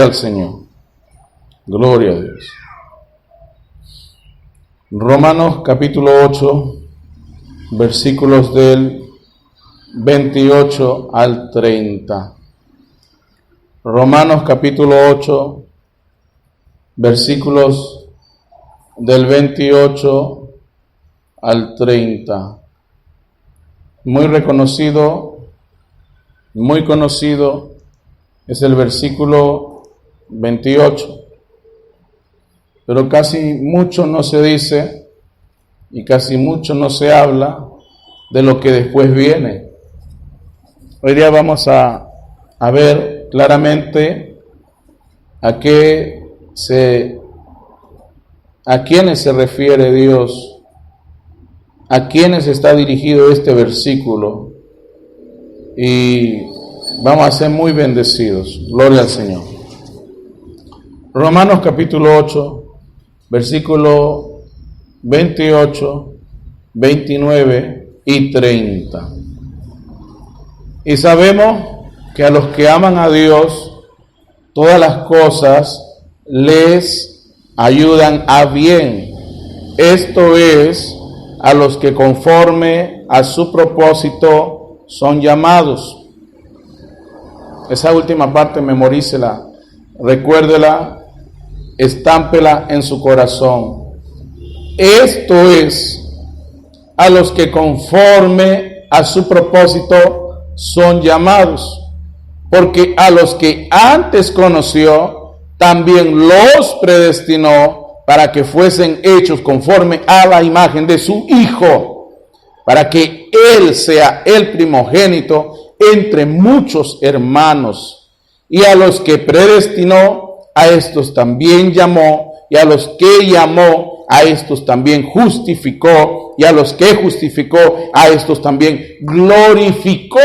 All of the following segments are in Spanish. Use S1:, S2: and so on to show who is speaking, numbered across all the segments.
S1: al Señor. Gloria a Dios. Romanos capítulo 8, versículos del 28 al 30. Romanos capítulo 8, versículos del 28 al 30. Muy reconocido, muy conocido es el versículo 28, pero casi mucho no se dice y casi mucho no se habla de lo que después viene. Hoy día vamos a ver claramente a quiénes se refiere Dios, a quiénes está dirigido este versículo, y vamos a ser muy bendecidos. Gloria al Señor. Romanos capítulo 8, versículo 28, 29 y 30. Y sabemos que a los que aman a Dios, todas las cosas les ayudan a bien. Esto es, a los que conforme a su propósito son llamados. Esa última parte memorícela, recuérdela, estámpela en su corazón. Esto es, a los que conforme a su propósito son llamados, porque a los que antes conoció, también los predestinó para que fuesen hechos conforme a la imagen de su Hijo, para que Él sea el primogénito entre muchos hermanos. Y a los que predestinó, a estos también llamó, y a los que llamó, a estos también justificó, y a los que justificó, a estos también glorificó.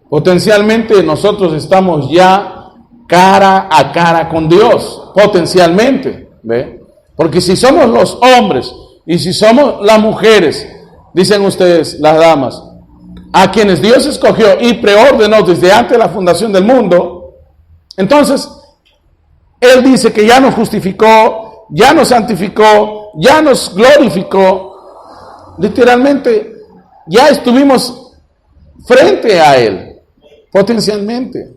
S1: Potencialmente nosotros estamos ya cara a cara con Dios, potencialmente, ¿ve? Porque si somos los hombres y si somos las mujeres, dicen ustedes, las damas, a quienes Dios escogió y preordenó desde antes de la fundación del mundo, entonces Él dice que ya nos justificó, ya nos santificó, ya nos glorificó. Literalmente ya estuvimos frente a Él, potencialmente.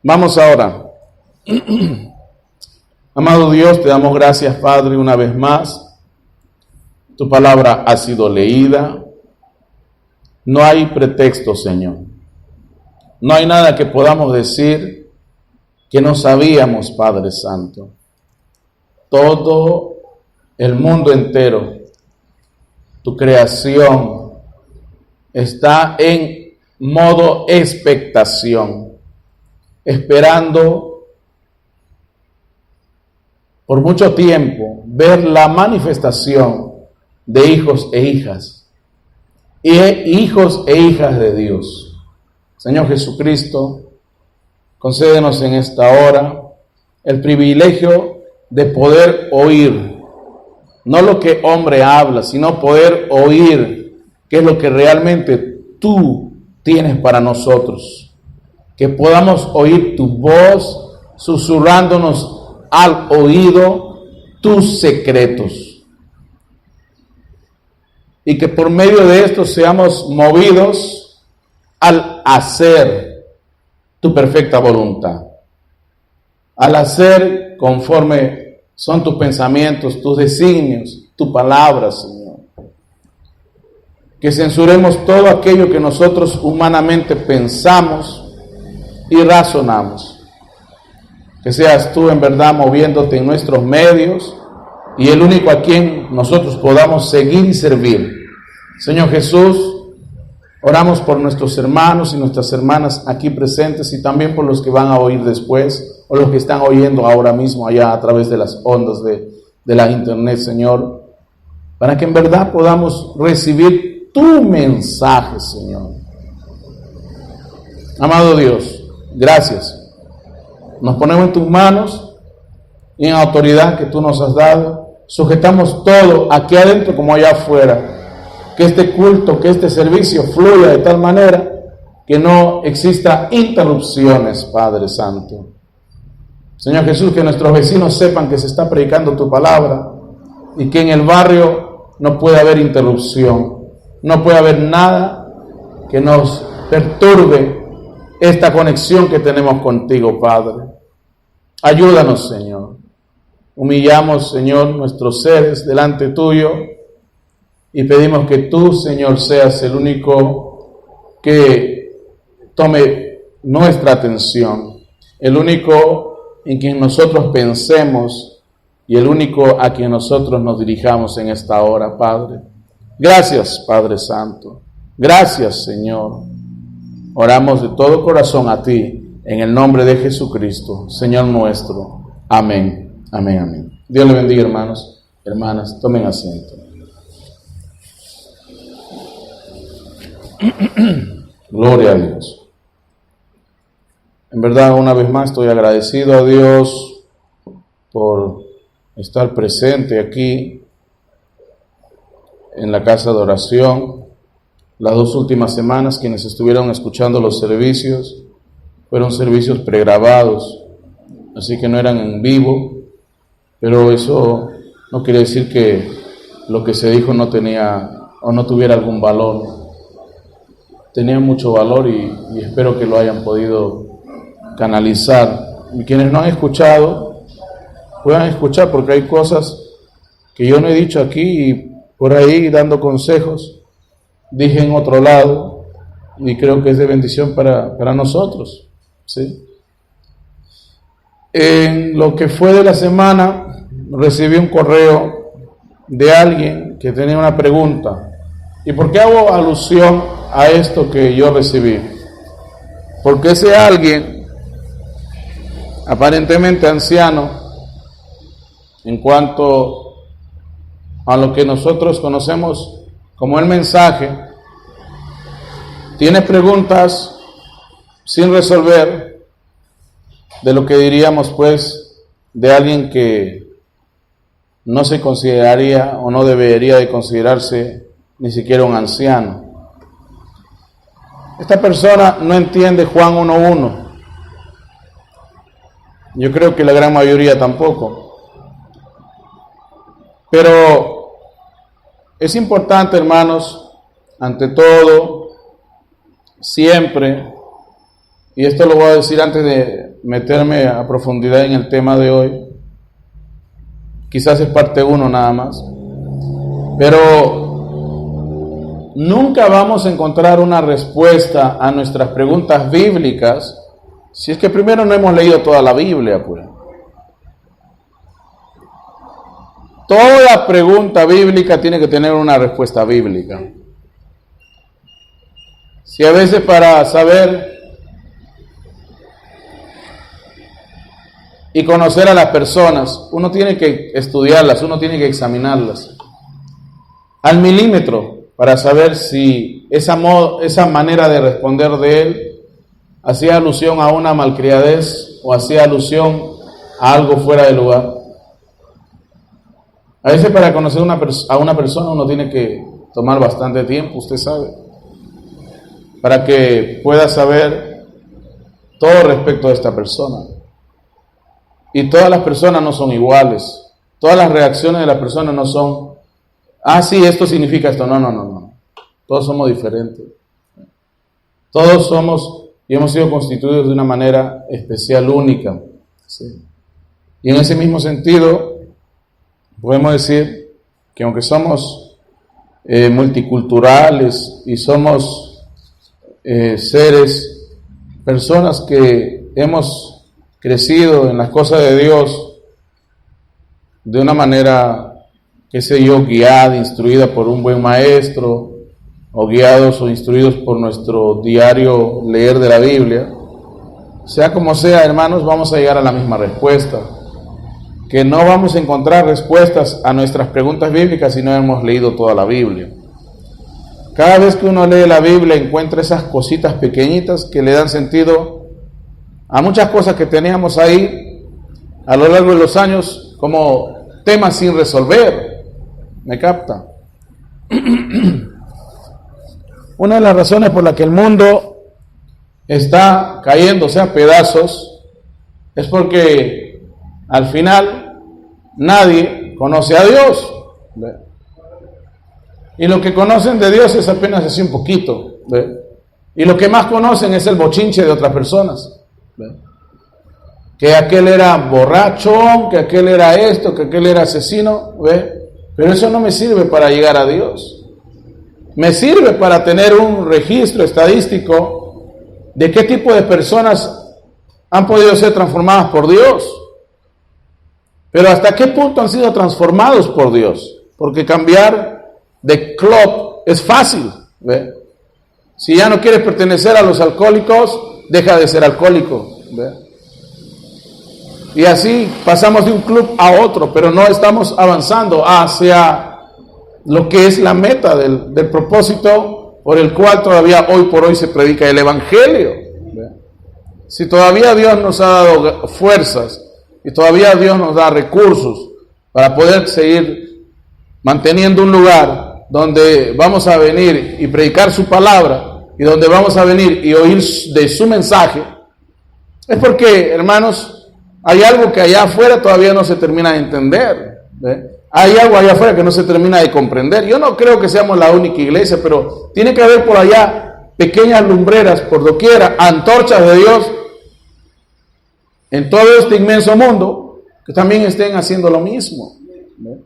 S1: Vamos ahora. Amado Dios, te damos gracias, Padre, una vez más. Tu palabra ha sido leída. No hay pretexto, Señor. No hay nada que podamos decir que no sabíamos, Padre Santo. Todo el mundo entero, tu creación, está en modo expectación, esperando por mucho tiempo ver la manifestación de hijos e hijas, hijos e hijas de Dios. Señor Jesucristo, concédenos en esta hora el privilegio de poder oír, no lo que hombre habla, sino poder oír qué es lo que realmente tú tienes para nosotros. Que podamos oír tu voz susurrándonos al oído tus secretos. Y que por medio de esto seamos movidos al hacer tu perfecta voluntad, al hacer conforme son tus pensamientos, tus designios, tu palabra, Señor. Que censuremos todo aquello que nosotros humanamente pensamos y razonamos. Que seas tú en verdad moviéndote en nuestros medios y el único a quien nosotros podamos seguir y servir. Señor Jesús, oramos por nuestros hermanos y nuestras hermanas aquí presentes y también por los que van a oír después o los que están oyendo ahora mismo allá a través de las ondas de la internet, Señor, para que en verdad podamos recibir tu mensaje, Señor. Amado Dios, gracias. Nos ponemos en tus manos y en autoridad que tú nos has dado, sujetamos todo aquí adentro como allá afuera. Que este culto, que este servicio fluya de tal manera que no exista interrupciones, Padre Santo. Señor Jesús, que nuestros vecinos sepan que se está predicando tu palabra y que en el barrio no puede haber interrupción, no puede haber nada que nos perturbe esta conexión que tenemos contigo, Padre. Ayúdanos, Señor. Humillamos, Señor, nuestros seres delante tuyo y pedimos que tú, Señor, seas el único que tome nuestra atención, el único en quien nosotros pensemos y el único a quien nosotros nos dirijamos en esta hora, Padre. Gracias, Padre Santo. Gracias, Señor. Oramos de todo corazón a ti, en el nombre de Jesucristo, Señor nuestro. Amén, amén, amén. Dios le bendiga, hermanos, hermanas. Tomen asiento. Gloria a Dios. En verdad, una vez más estoy agradecido a Dios por estar presente aquí en la casa de oración. Las 2 últimas semanas, quienes estuvieron escuchando los servicios, fueron servicios pregrabados, así que no eran en vivo, pero eso no quiere decir que lo que se dijo no tenía o no tuviera algún valor. Tenía mucho valor y espero que lo hayan podido canalizar. Y quienes no han escuchado, puedan escuchar, porque hay cosas que yo no he dicho aquí y por ahí dando consejos dije en otro lado y creo que es de bendición para nosotros, ¿sí? En lo que fue de la semana recibí un correo de alguien que tenía una pregunta. ¿Y por qué hago alusión a esto que yo recibí? Porque ese alguien, aparentemente anciano, en cuanto a lo que nosotros conocemos como el mensaje, tiene preguntas sin resolver de lo que diríamos pues de alguien que no se consideraría o no debería de considerarse ni siquiera un anciano. Esta persona no entiende Juan 1:1. Yo creo que la gran mayoría tampoco. Pero es importante, hermanos, ante todo, siempre, y esto lo voy a decir antes de meterme a profundidad en el tema de hoy, quizás es parte 1 nada más, pero nunca vamos a encontrar una respuesta a nuestras preguntas bíblicas si es que primero no hemos leído toda la Biblia, pues. Toda pregunta bíblica tiene que tener una respuesta bíblica. Si a veces para saber y conocer a las personas, uno tiene que estudiarlas, uno tiene que examinarlas al milímetro para saber si esa manera de responder de él hacía alusión a una malcriadez o hacía alusión a algo fuera de lugar. A veces para conocer a una persona uno tiene que tomar bastante tiempo, usted sabe, para que pueda saber todo respecto a esta persona. Y todas las personas no son iguales. Todas las reacciones de las personas no son, sí, esto significa esto. No. Todos somos diferentes. Todos somos y hemos sido constituidos de una manera especial, única. ¿Sí? Y en ese mismo sentido, podemos decir que aunque somos multiculturales y somos personas que hemos crecido en las cosas de Dios de una manera, guiada, instruida por un buen maestro, o guiados o instruidos por nuestro diario leer de la Biblia, sea como sea, hermanos, vamos a llegar a la misma respuesta, que no vamos a encontrar respuestas a nuestras preguntas bíblicas si no hemos leído toda la Biblia. Cada vez que uno lee la Biblia encuentra esas cositas pequeñitas que le dan sentido a muchas cosas que teníamos ahí a lo largo de los años como temas sin resolver. ¿Me capta? Una de las razones por la que el mundo está cayéndose a pedazos, es porque al final nadie conoce a Dios. ¿Ve? Y lo que conocen de Dios es apenas así un poquito. ¿Ve? Y lo que más conocen es el bochinche de otras personas. ¿Ve? Que aquel era borracho, que aquel era esto, que aquel era asesino. ¿Ve? Pero eso no me sirve para llegar a Dios. Me sirve para tener un registro estadístico de qué tipo de personas han podido ser transformadas por Dios. Pero hasta qué punto han sido transformados por Dios. Porque cambiar de club es fácil. ¿Ve? Si ya no quieres pertenecer a los alcohólicos, deja de ser alcohólico. ¿Ve? Y así pasamos de un club a otro, pero no estamos avanzando hacia lo que es la meta del propósito por el cual todavía hoy por hoy se predica el Evangelio. ¿Ve? Si todavía Dios nos ha dado fuerzas y todavía Dios nos da recursos para poder seguir manteniendo un lugar donde vamos a venir y predicar su palabra y donde vamos a venir y oír de su mensaje, es porque, hermanos, hay algo que allá afuera todavía no se termina de entender. ¿Ve? Hay algo allá afuera que no se termina de comprender. Yo no creo que seamos la única iglesia, pero tiene que haber por allá pequeñas lumbreras por doquiera, antorchas de Dios en todo este inmenso mundo que también estén haciendo lo mismo. ¿Ve?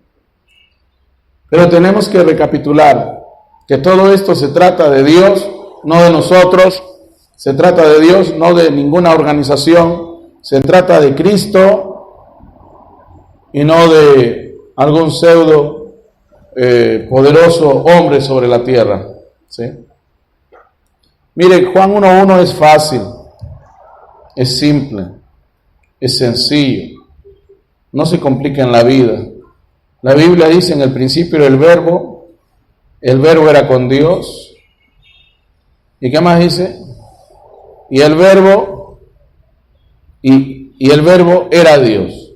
S1: Pero tenemos que recapitular que todo esto se trata de Dios, no de nosotros. Se trata de Dios, no de ninguna organización. Se trata de Cristo y no de algún pseudo poderoso hombre sobre la tierra. ¿Sí? Mire, Juan 1:1 es fácil, es simple, es sencillo, no se complica en la vida. La Biblia dice: en el principio era el verbo era con Dios. ¿Y qué más dice? Y el verbo era Dios.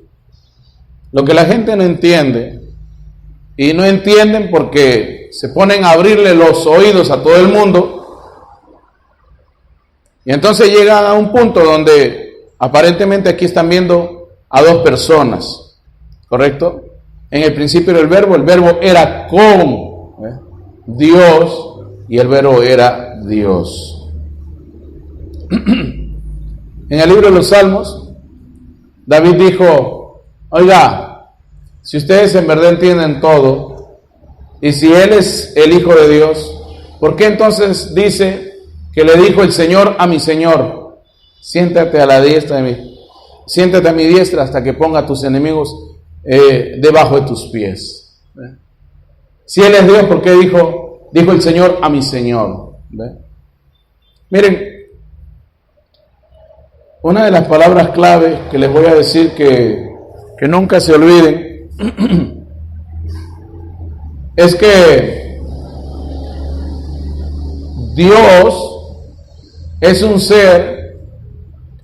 S1: Lo que la gente no entiende, y no entienden porque se ponen a abrirle los oídos a todo el mundo, y entonces llegan a un punto donde aparentemente aquí están viendo a dos personas, ¿correcto? En el principio era el verbo era con Dios, y el verbo era Dios. En el libro de los Salmos, David dijo: oiga, si ustedes en verdad entienden todo, y si Él es el Hijo de Dios, ¿por qué entonces dice que le dijo el Señor a mi Señor: siéntate a la diestra de mí, siéntate a mi diestra hasta que ponga a tus enemigos debajo de tus pies? ¿Ve? Si Él es Dios, ¿por qué dijo el Señor a mi Señor? ¿Ve? Miren, una de las palabras clave que les voy a decir que nunca se olviden es que Dios es un ser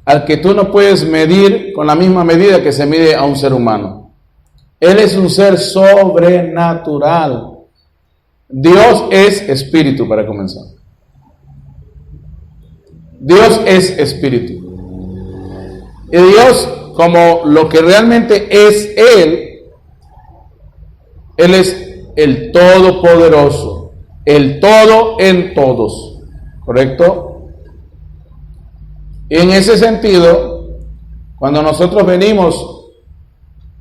S1: al que tú no puedes medir con la misma medida que se mide a un ser humano. Él es un ser sobrenatural. Dios es espíritu, para comenzar. Dios es espíritu. Y Dios, como lo que realmente es Él es el Todopoderoso, el todo en todos, ¿correcto? Y en ese sentido, cuando nosotros venimos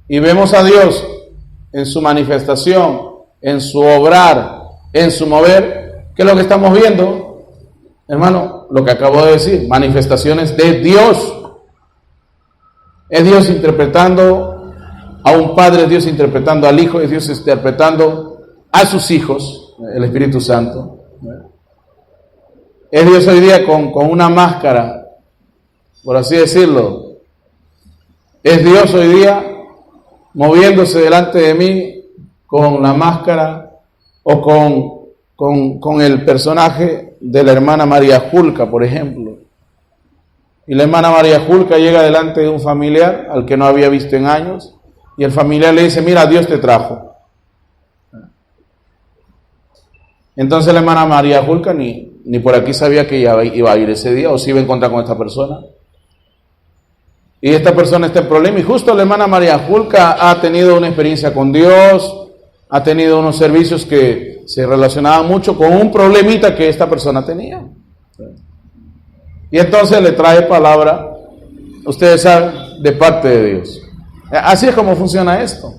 S1: y vemos a Dios en su manifestación, en su obrar, en su mover, ¿qué es lo que estamos viendo? Hermano, lo que acabo de decir, manifestaciones de Dios. Es Dios interpretando a un padre, es Dios interpretando al Hijo, es Dios interpretando a sus hijos, el Espíritu Santo. Es Dios hoy día con una máscara, por así decirlo. Es Dios hoy día moviéndose delante de mí con la máscara o con el personaje de la hermana María Julca, por ejemplo. Y la hermana María Julca llega delante de un familiar al que no había visto en años, y el familiar le dice: mira, Dios te trajo. Entonces la hermana María Julca ni ni por aquí sabía que iba a ir ese día o se iba a encontrar con esta persona. Y esta persona está en problema. Y justo la hermana María Julca ha tenido una experiencia con Dios, ha tenido unos servicios que se relacionaban mucho con un problemita que esta persona tenía. Y entonces le trae palabra, ustedes saben, de parte de Dios. Así es como funciona esto.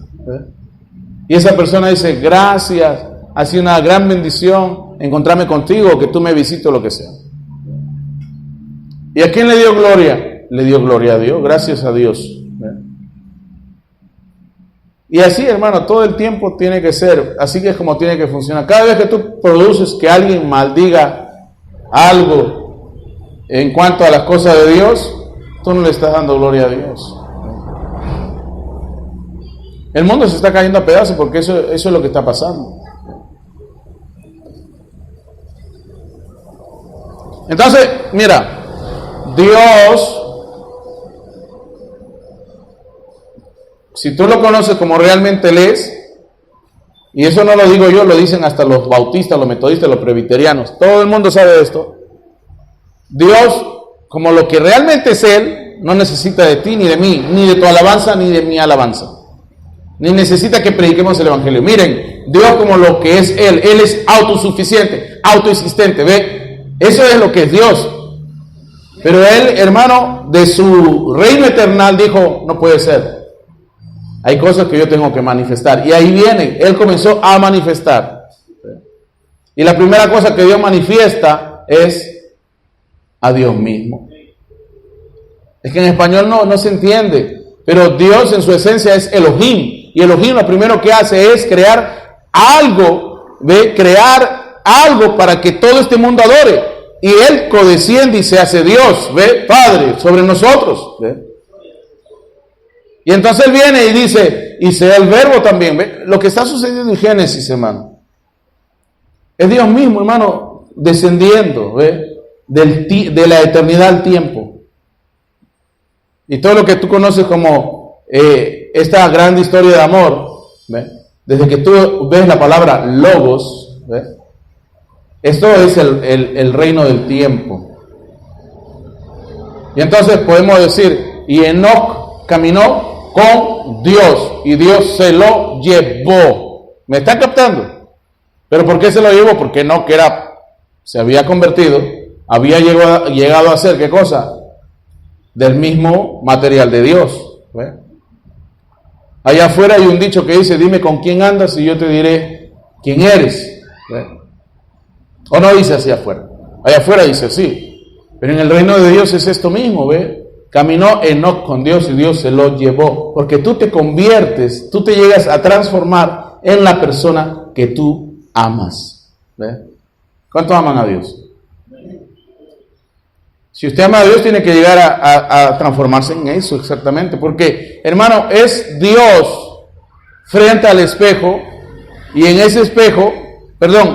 S1: Y esa persona dice, gracias, ha sido una gran bendición encontrarme contigo, que tú me visites o lo que sea. ¿Y a quién le dio gloria? Le dio gloria a Dios, gracias a Dios. Y así, hermano, todo el tiempo tiene que ser, así que es como tiene que funcionar. Cada vez que tú produces que alguien maldiga algo en cuanto a las cosas de Dios, tú no le estás dando gloria a Dios. El mundo se está cayendo a pedazos porque eso es lo que está pasando. Entonces, mira, Dios, si tú lo conoces como realmente Él es, y eso no lo digo yo, lo dicen hasta los bautistas, los metodistas, los presbiterianos, todo el mundo sabe de esto. Dios, como lo que realmente es Él, no necesita de ti ni de mí, ni de tu alabanza ni de mi alabanza, ni necesita que prediquemos el evangelio. Miren, Dios como lo que es Él es autosuficiente, autoexistente, ¿ve? Eso es lo que es Dios. Pero Él, hermano, de su reino eternal dijo, no puede ser. Hay cosas que yo tengo que manifestar. Y ahí viene, Él comenzó a manifestar. Y la primera cosa que Dios manifiesta es a Dios mismo. Es que en español no se entiende. Pero Dios en su esencia es Elohim. Y Elohim lo primero que hace es crear algo, ¿ve? Crear algo para que todo este mundo adore. Y Él codesciende y se hace Dios, ¿ve? Padre, sobre nosotros, ¿ve? Y entonces Él viene y dice, y sea el verbo también, ¿ve? Lo que está sucediendo en Génesis, hermano, es Dios mismo, hermano, descendiendo, ¿ve? De la eternidad al tiempo. Y todo lo que tú conoces como esta gran historia de amor, ¿ve? Desde que tú ves la palabra logos, ¿ve? Esto es el reino del tiempo. Y entonces podemos decir, y Enoc caminó con Dios y Dios se lo llevó. ¿Me están captando? ¿Pero por qué se lo llevó? Porque Enoc se había convertido, había llegado a ser, ¿qué cosa? Del mismo material de Dios. ¿Ve? Allá afuera hay un dicho que dice, dime con quién andas y yo te diré quién eres. ¿Ve? O no dice así afuera. Allá afuera dice así. Pero en el reino de Dios es esto mismo, ¿ve? Caminó Enoc con Dios y Dios se lo llevó. Porque tú te conviertes, tú te llegas a transformar en la persona que tú amas. ¿Ve? ¿Cuántos aman a Dios? Si usted ama a Dios, tiene que llegar a transformarse en eso exactamente. Porque, hermano, es Dios frente al espejo. Y en ese espejo,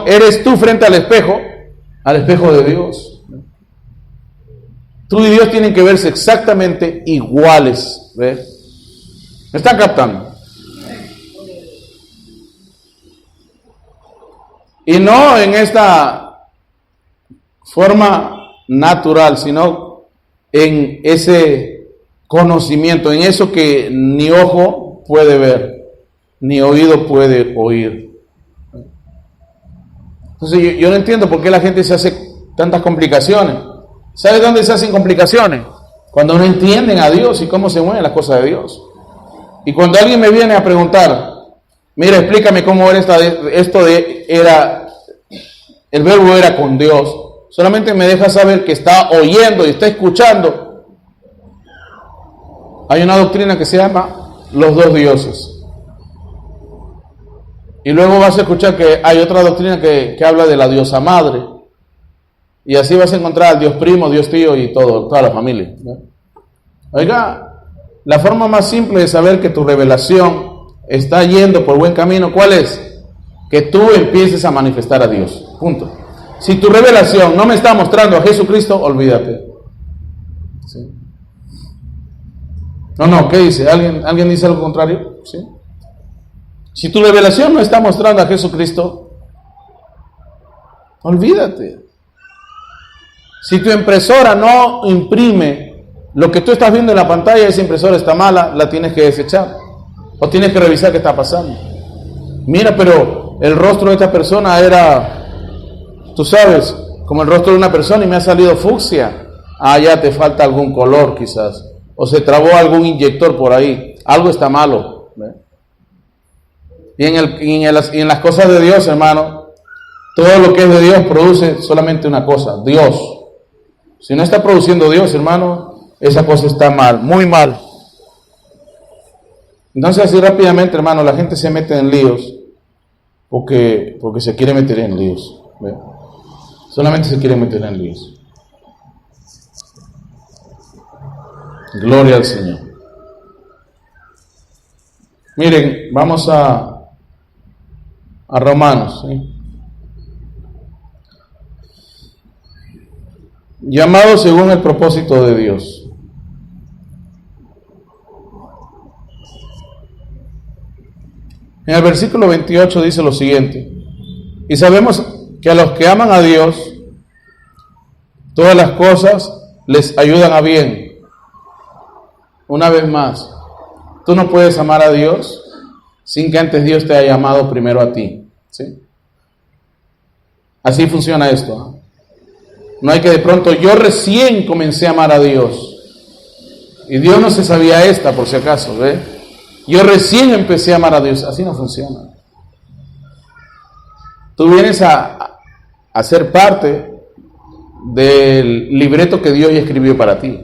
S1: eres tú frente al espejo de Dios. Tú y Dios tienen que verse exactamente iguales. ¿Ves? ¿Me están captando? Y no en esta forma natural, sino en ese conocimiento, en eso que ni ojo puede ver, ni oído puede oír. Entonces yo no entiendo por qué la gente se hace tantas complicaciones. ¿Sabe dónde se hacen complicaciones? Cuando no entienden a Dios y cómo se mueven las cosas de Dios. Y cuando alguien me viene a preguntar, mira, explícame cómo era el verbo era con Dios, solamente me deja saber que está oyendo y está escuchando. Hay una doctrina que se llama los dos dioses. Y luego vas a escuchar que hay otra doctrina que habla de la diosa madre. Y así vas a encontrar al Dios primo, Dios tío y toda la familia, ¿no? Oiga, la forma más simple de saber que tu revelación está yendo por buen camino, ¿cuál es? Que tú empieces a manifestar a Dios. Punto. Si tu revelación no me está mostrando a Jesucristo, olvídate. ¿Sí? No, ¿qué dice? ¿Alguien dice algo contrario? ¿Sí? Si tu revelación no está mostrando a Jesucristo, olvídate. Si tu impresora no imprime lo que tú estás viendo en la pantalla, esa impresora está mala, la tienes que desechar. O tienes que revisar qué está pasando. Mira, pero el rostro de esta persona era, tú sabes, como el rostro de una persona y me ha salido fucsia. Ah, ya te falta algún color quizás. O se trabó algún inyector por ahí. Algo está malo. ¿Ve? Y en las cosas de Dios, hermano, todo lo que es de Dios produce solamente una cosa, Dios. Si no está produciendo Dios, hermano, esa cosa está mal, muy mal. Entonces así rápidamente, hermano, la gente se mete en líos porque se quiere meter en líos. ¿Ve? Solamente se quiere meter en líos. Gloria al Señor. Miren, vamos a Romanos, ¿sí? Llamado según el propósito de Dios. En el versículo 28 dice lo siguiente: y sabemos que a los que aman a Dios, todas las cosas les ayudan a bien. Una vez más, tú no puedes amar a Dios sin que antes Dios te haya amado primero a ti, ¿sí? Así funciona esto. No hay que de pronto, yo recién comencé a amar a Dios y Dios no se sabía esta por si acaso, ¿ve? Yo recién empecé a amar a Dios. Así no funciona. Tú vienes a ser parte del libreto que Dios ya escribió para ti.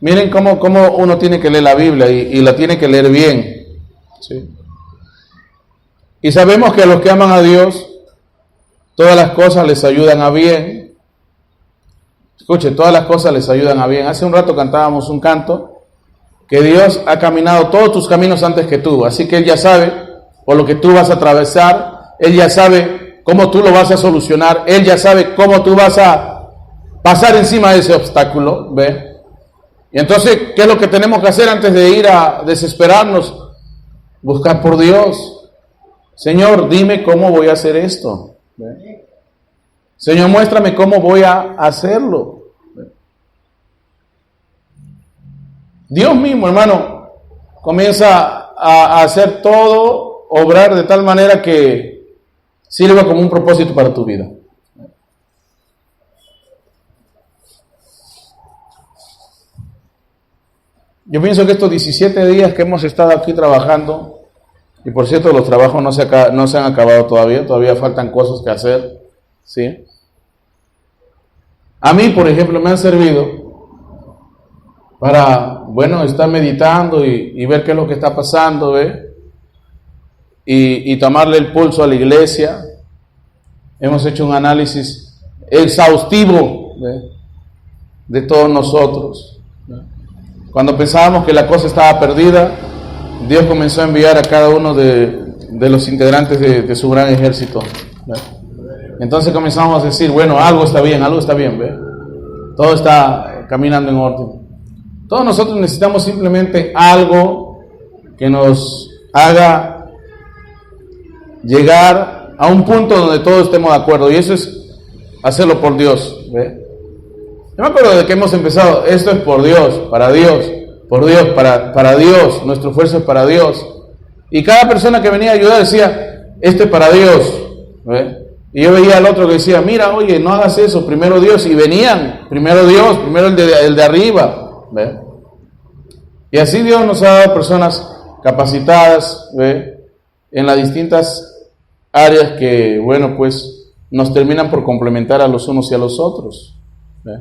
S1: Miren cómo uno tiene que leer la Biblia y la tiene que leer bien, ¿sí? Y sabemos que a los que aman a Dios, todas las cosas les ayudan a bien. Escuche, todas las cosas les ayudan a bien. Hace un rato cantábamos un canto que Dios ha caminado todos tus caminos antes que tú. Así que Él ya sabe por lo que tú vas a atravesar. Él ya sabe cómo tú lo vas a solucionar. Él ya sabe cómo tú vas a pasar encima de ese obstáculo. ¿Ve? Y entonces, ¿qué es lo que tenemos que hacer antes de ir a desesperarnos? Buscar por Dios. Señor, dime cómo voy a hacer esto. ¿Ve? Señor, muéstrame cómo voy a hacerlo. ¿Ve? Dios mismo, hermano, comienza a hacer todo, obrar de tal manera que sirva como un propósito para tu vida. Yo pienso que estos 17 días que hemos estado aquí trabajando, y por cierto los trabajos no se han acabado todavía faltan cosas que hacer, ¿sí? A mí, por ejemplo, me han servido para, bueno, estar meditando y ver qué es lo que está pasando, ¿ve? Y tomarle el pulso a la iglesia. Hemos hecho un análisis exhaustivo, ¿ve? De todos nosotros, ¿ve? Cuando pensábamos que la cosa estaba perdida, Dios comenzó a enviar a cada uno de los integrantes de su gran ejército, ¿ve? Entonces comenzamos a decir, bueno, algo está bien, ¿ve? Todo está caminando en orden. Todos nosotros necesitamos simplemente algo que nos haga llegar a un punto donde todos estemos de acuerdo, y eso es hacerlo por Dios, ¿ve? Yo me acuerdo de que hemos empezado, esto es por Dios, para Dios, por Dios, para Dios, nuestro esfuerzo es para Dios. Y cada persona que venía a ayudar decía, esto es para Dios, ¿ve? Y yo veía al otro que decía, mira, oye, no hagas eso, primero Dios. Y venían, primero Dios, primero el de arriba, ¿ve? Y así Dios nos ha dado personas capacitadas, ¿ve? En las distintas áreas que, bueno, pues nos terminan por complementar a los unos y a los otros, ¿ve?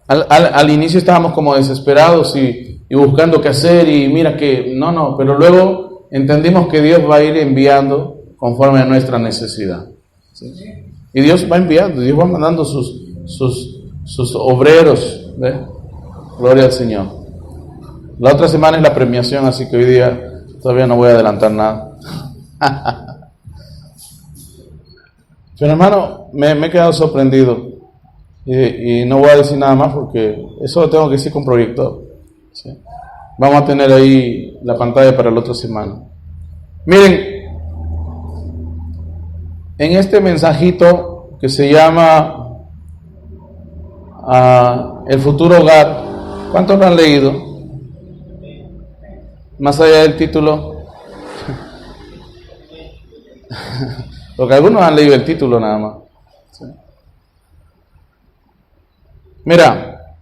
S1: Al inicio estábamos como desesperados y buscando qué hacer y mira que no, pero luego entendimos que Dios va a ir enviando conforme a nuestra necesidad, ¿sí? Y Dios va enviando, Dios va mandando sus obreros, ¿ve? Gloria al Señor. La otra semana es la premiación, así que hoy día todavía no voy a adelantar nada. Pero hermano, me he quedado sorprendido. Y no voy a decir nada más porque eso lo tengo que decir con proyector, ¿sí? Vamos a tener ahí la pantalla para la otra semana. Miren, en este mensajito que se llama El futuro hogar, ¿cuántos lo han leído? Más allá del título. Porque algunos han leído el título nada más. ¿Sí? Mira,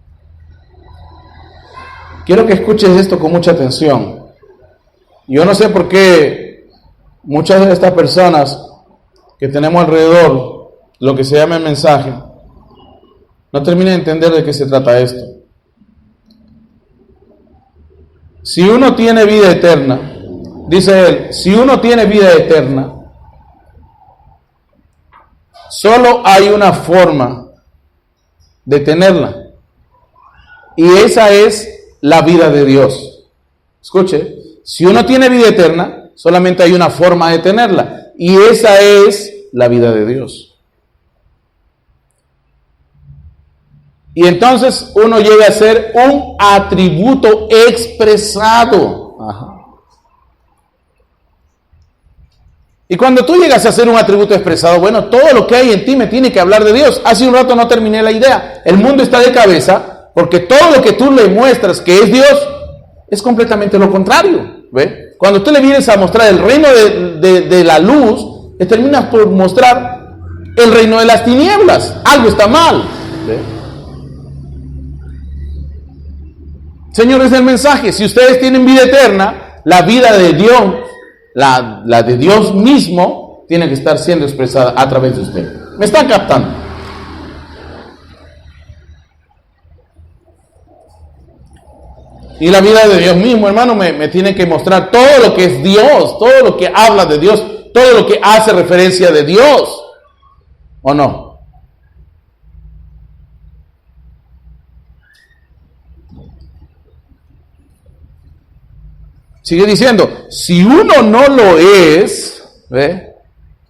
S1: quiero que escuches esto con mucha atención. Yo no sé por qué muchas de estas personas que tenemos alrededor lo que se llama el mensaje no terminan de entender de qué se trata esto. Si uno tiene vida eterna, dice él, si uno tiene vida eterna, solo hay una forma de tenerla, y esa es la vida de Dios. Escuche, si uno tiene vida eterna, solamente hay una forma de tenerla, y esa es la vida de Dios. Y entonces uno llega a ser un atributo expresado. Ajá. Y cuando tú llegas a ser un atributo expresado, bueno, todo lo que hay en ti me tiene que hablar de Dios. Hace un rato no terminé la idea. El mundo está de cabeza porque todo lo que tú le muestras que es Dios es completamente lo contrario. ¿Ve? Cuando tú le vienes a mostrar el reino de la luz, le terminas por mostrar el reino de las tinieblas. Algo está mal. ¿Ve? Señores del mensaje, si ustedes tienen vida eterna, la vida de Dios, la de Dios mismo, tiene que estar siendo expresada a través de usted. ¿Me están captando? Y la vida de Dios mismo, hermano, me tiene que mostrar todo lo que es Dios, todo lo que habla de Dios, todo lo que hace referencia de Dios. ¿O no? Sigue diciendo, si uno no lo es, ¿ve?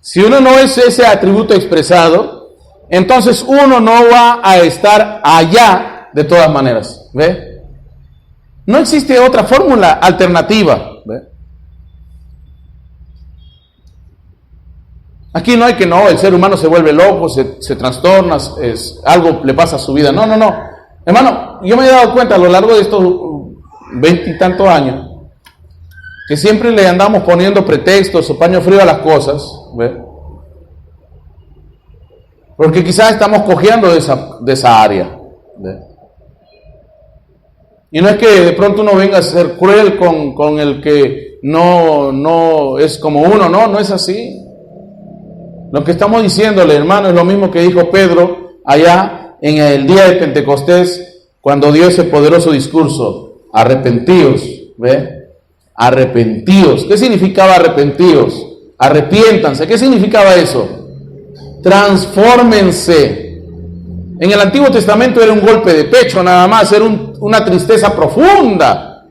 S1: Si uno no es ese atributo expresado, entonces uno no va a estar allá de todas maneras. ¿Ve? No existe otra fórmula alternativa. ¿Ve? Aquí no hay que el ser humano se vuelve loco, se trastorna, algo le pasa a su vida. No. Hermano, yo me he dado cuenta a lo largo de estos 20 y tantos años que siempre le andamos poniendo pretextos o paño frío a las cosas, ¿ve? Porque quizás estamos cojeando de esa área, ¿ve? Y no es que de pronto uno venga a ser cruel con el que no es como uno, no es así. Lo que estamos diciéndole, hermano, es lo mismo que dijo Pedro allá en el día de Pentecostés, cuando dio ese poderoso discurso: arrepentíos, ¿ve? Arrepentíos. ¿Qué significaba arrepentíos? Arrepiéntanse. ¿Qué significaba eso? Transfórmense. En el Antiguo Testamento era un golpe de pecho nada más, era una tristeza profunda.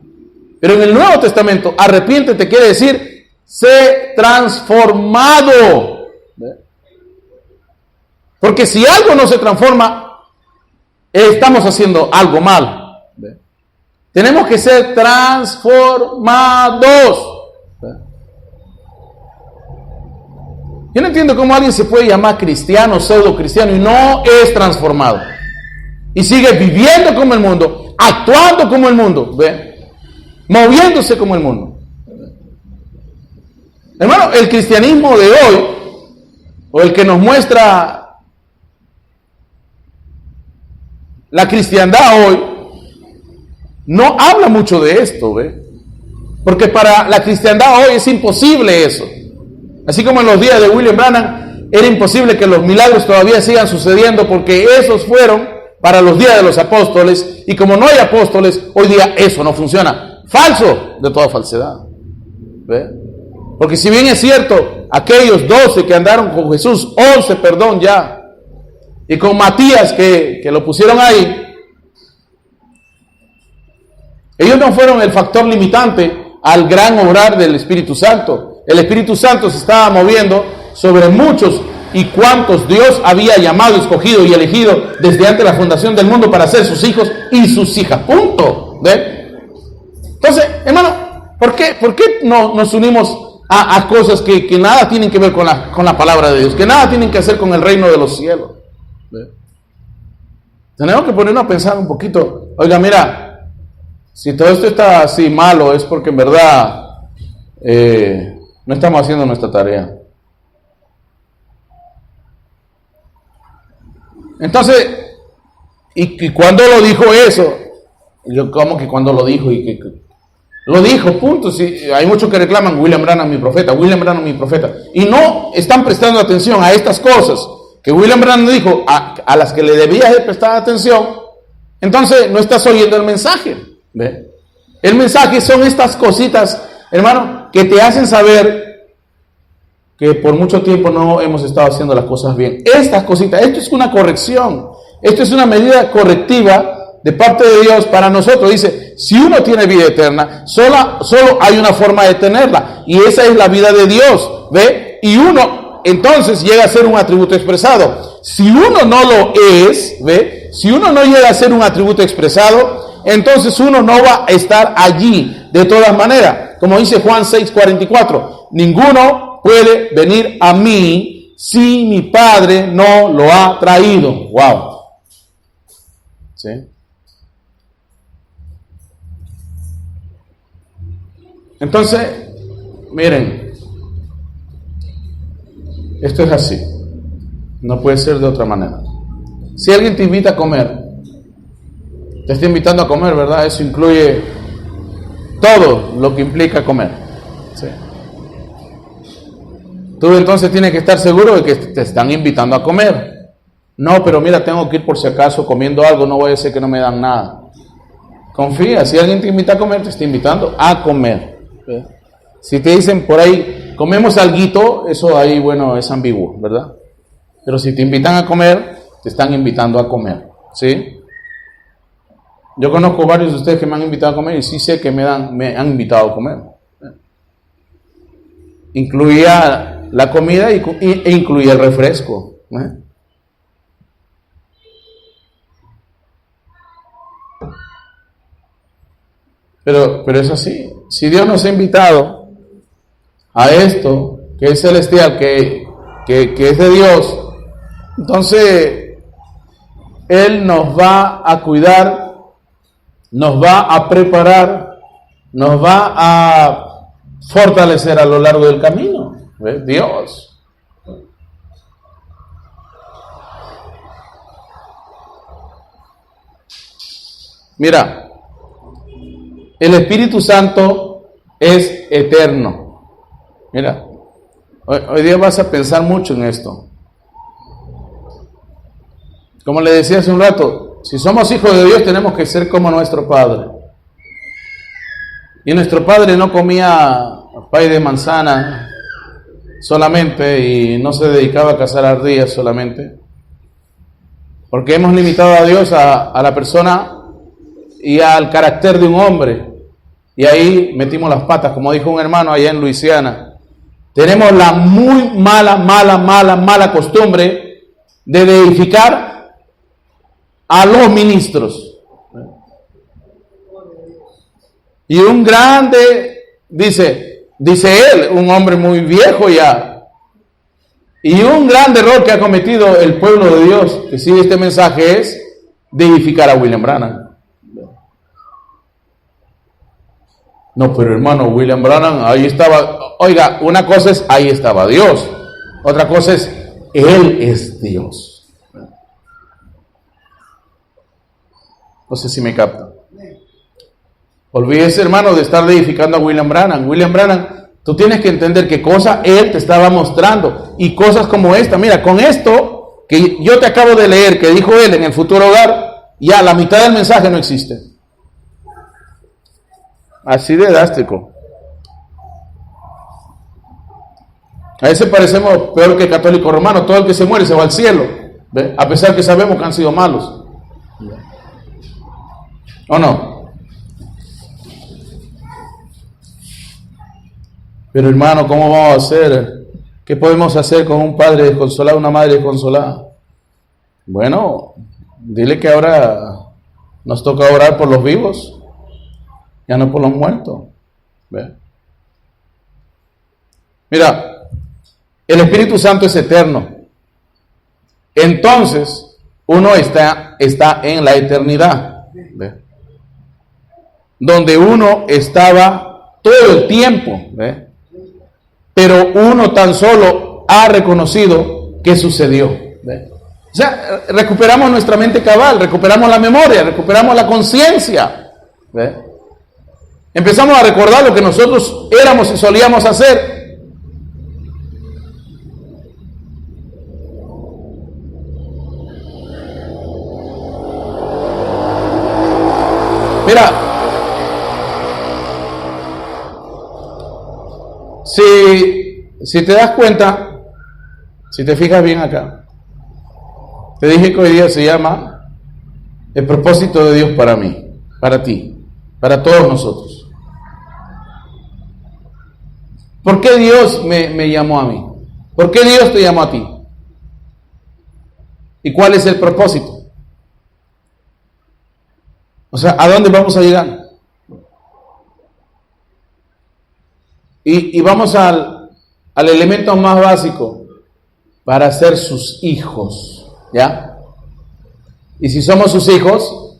S1: Pero en el Nuevo Testamento, arrepiéntete quiere decir sé transformado. ¿Ve? Porque si algo no se transforma, estamos haciendo algo mal. ¿Ve? Tenemos que ser transformados. Yo no entiendo cómo alguien se puede llamar cristiano, pseudo cristiano, y no es transformado. Y sigue viviendo como el mundo, actuando como el mundo, ¿ve? Moviéndose como el mundo. Hermano, el cristianismo de hoy, o el que nos muestra la cristiandad hoy, no habla mucho de esto, ¿ve? Porque para la cristiandad hoy es imposible eso. Así como en los días de William Branham era imposible que los milagros todavía sigan sucediendo, porque esos fueron para los días de los apóstoles, y como no hay apóstoles, hoy día eso no funciona. Falso de toda falsedad. ¿Ve? Porque si bien es cierto, aquellos 12 que andaron con Jesús, 11, perdón, ya, y con Matías que lo pusieron ahí, ellos no fueron el factor limitante al gran obrar del Espíritu Santo. El Espíritu Santo se estaba moviendo sobre muchos y cuantos Dios había llamado, escogido y elegido desde antes de la fundación del mundo para ser sus hijos y sus hijas. Punto. ¿Ve? Entonces, hermano, ¿por qué no nos unimos a cosas que nada tienen que ver con la palabra de Dios, que nada tienen que hacer con el reino de los cielos. ¿Ve? Tenemos que ponernos a pensar un poquito. Oiga, mira, si todo esto está así malo, es porque en verdad no estamos haciendo nuestra tarea. Entonces, y cuando lo dijo eso, yo como que cuando lo dijo y que lo dijo, punto. Sí, hay muchos que reclaman, William Branham mi profeta, William Branham mi profeta, y no están prestando atención a estas cosas que William Branham dijo, a las que le debías de prestar atención. Entonces no estás oyendo el mensaje. ¿Ve? El mensaje son estas cositas, hermano, que te hacen saber que por mucho tiempo no hemos estado haciendo las cosas bien. Estas cositas, esto es una corrección, esto es una medida correctiva de parte de Dios para nosotros. Dice, si uno tiene vida eterna, solo hay una forma de tenerla, y esa es la vida de Dios, ¿ve? Y uno entonces llega a ser un atributo expresado. Si uno no lo es, ¿ve? Si uno no llega a ser un atributo expresado, entonces uno no va a estar allí de todas maneras. Como dice Juan 6:44, ninguno puede venir a mí si mi Padre no lo ha traído. Wow. ¿Sí? Entonces, miren, esto es así. No puede ser de otra manera. Si alguien te invita a comer, te está invitando a comer, ¿verdad? Eso incluye todo lo que implica comer. ¿Sí? Tú entonces tienes que estar seguro de que te están invitando a comer. No, pero mira, tengo que ir por si acaso comiendo algo, no voy a decir que no me dan nada. Confía, si alguien te invita a comer, te está invitando a comer. ¿Sí? Si te dicen por ahí, comemos alguito, eso ahí, bueno, es ambiguo, ¿verdad? Pero si te invitan a comer, te están invitando a comer, ¿sí? Yo conozco varios de ustedes que me han invitado a comer y sí sé que me han invitado a comer. Incluía la comida e incluía el refresco. Pero es así. Si Dios nos ha invitado a esto, que es celestial, que es de Dios, entonces Él nos va a cuidar, nos va a preparar, nos va a fortalecer a lo largo del camino. ¿Ves? Dios. Mira, el Espíritu Santo es eterno. Mira, hoy día vas a pensar mucho en esto. Como le decía hace un rato, si somos hijos de Dios tenemos que ser como nuestro Padre. Y nuestro Padre no comía pay de manzana solamente y no se dedicaba a cazar ardillas solamente. Porque hemos limitado a Dios a la persona y al carácter de un hombre. Y ahí metimos las patas, como dijo un hermano allá en Luisiana. Tenemos la muy mala costumbre de deificar a los ministros. Y un grande, dice él, un hombre muy viejo ya, y un gran error que ha cometido el pueblo de Dios que sigue este mensaje es deificar a William Branham. No, pero hermano, William Branham, ahí estaba. Oiga, una cosa es, ahí estaba Dios. Otra cosa es, Él es Dios. No sé si me capta. Olvídese, hermano, de estar edificando a William Branham. William Branham, tú tienes que entender qué cosa Él te estaba mostrando. Y cosas como esta. Mira, con esto que yo te acabo de leer, que dijo Él en el futuro hogar, ya la mitad del mensaje no existe. Así de drástico. A ese parecemos peor que el católico romano. Todo el que se muere se va al cielo. ¿Ve? A pesar que sabemos que han sido malos. ¿O no? Pero hermano, ¿cómo vamos a hacer? ¿Qué podemos hacer con un padre desconsolado, una madre desconsolada? Bueno, dile que ahora nos toca orar por los vivos, ya no por los muertos. ¿Ve? Mira, el Espíritu Santo es eterno. Entonces, uno está en la eternidad, ¿ve? Donde uno estaba todo el tiempo, ¿ve? Pero uno tan solo ha reconocido que sucedió, ¿ve? O sea, recuperamos nuestra mente cabal, recuperamos la memoria, recuperamos la conciencia, ¿ve? Empezamos a recordar lo que nosotros éramos y solíamos hacer. Mira, si te das cuenta, si te fijas bien acá, te dije que hoy día se llama el propósito de Dios para mí, para ti, para todos nosotros. ¿Por qué Dios me llamó a mí? ¿Por qué Dios te llamó a ti? ¿Y cuál es el propósito? O sea, ¿a dónde vamos a llegar? Y vamos al elemento más básico, para ser sus hijos, ¿ya? Y si somos sus hijos,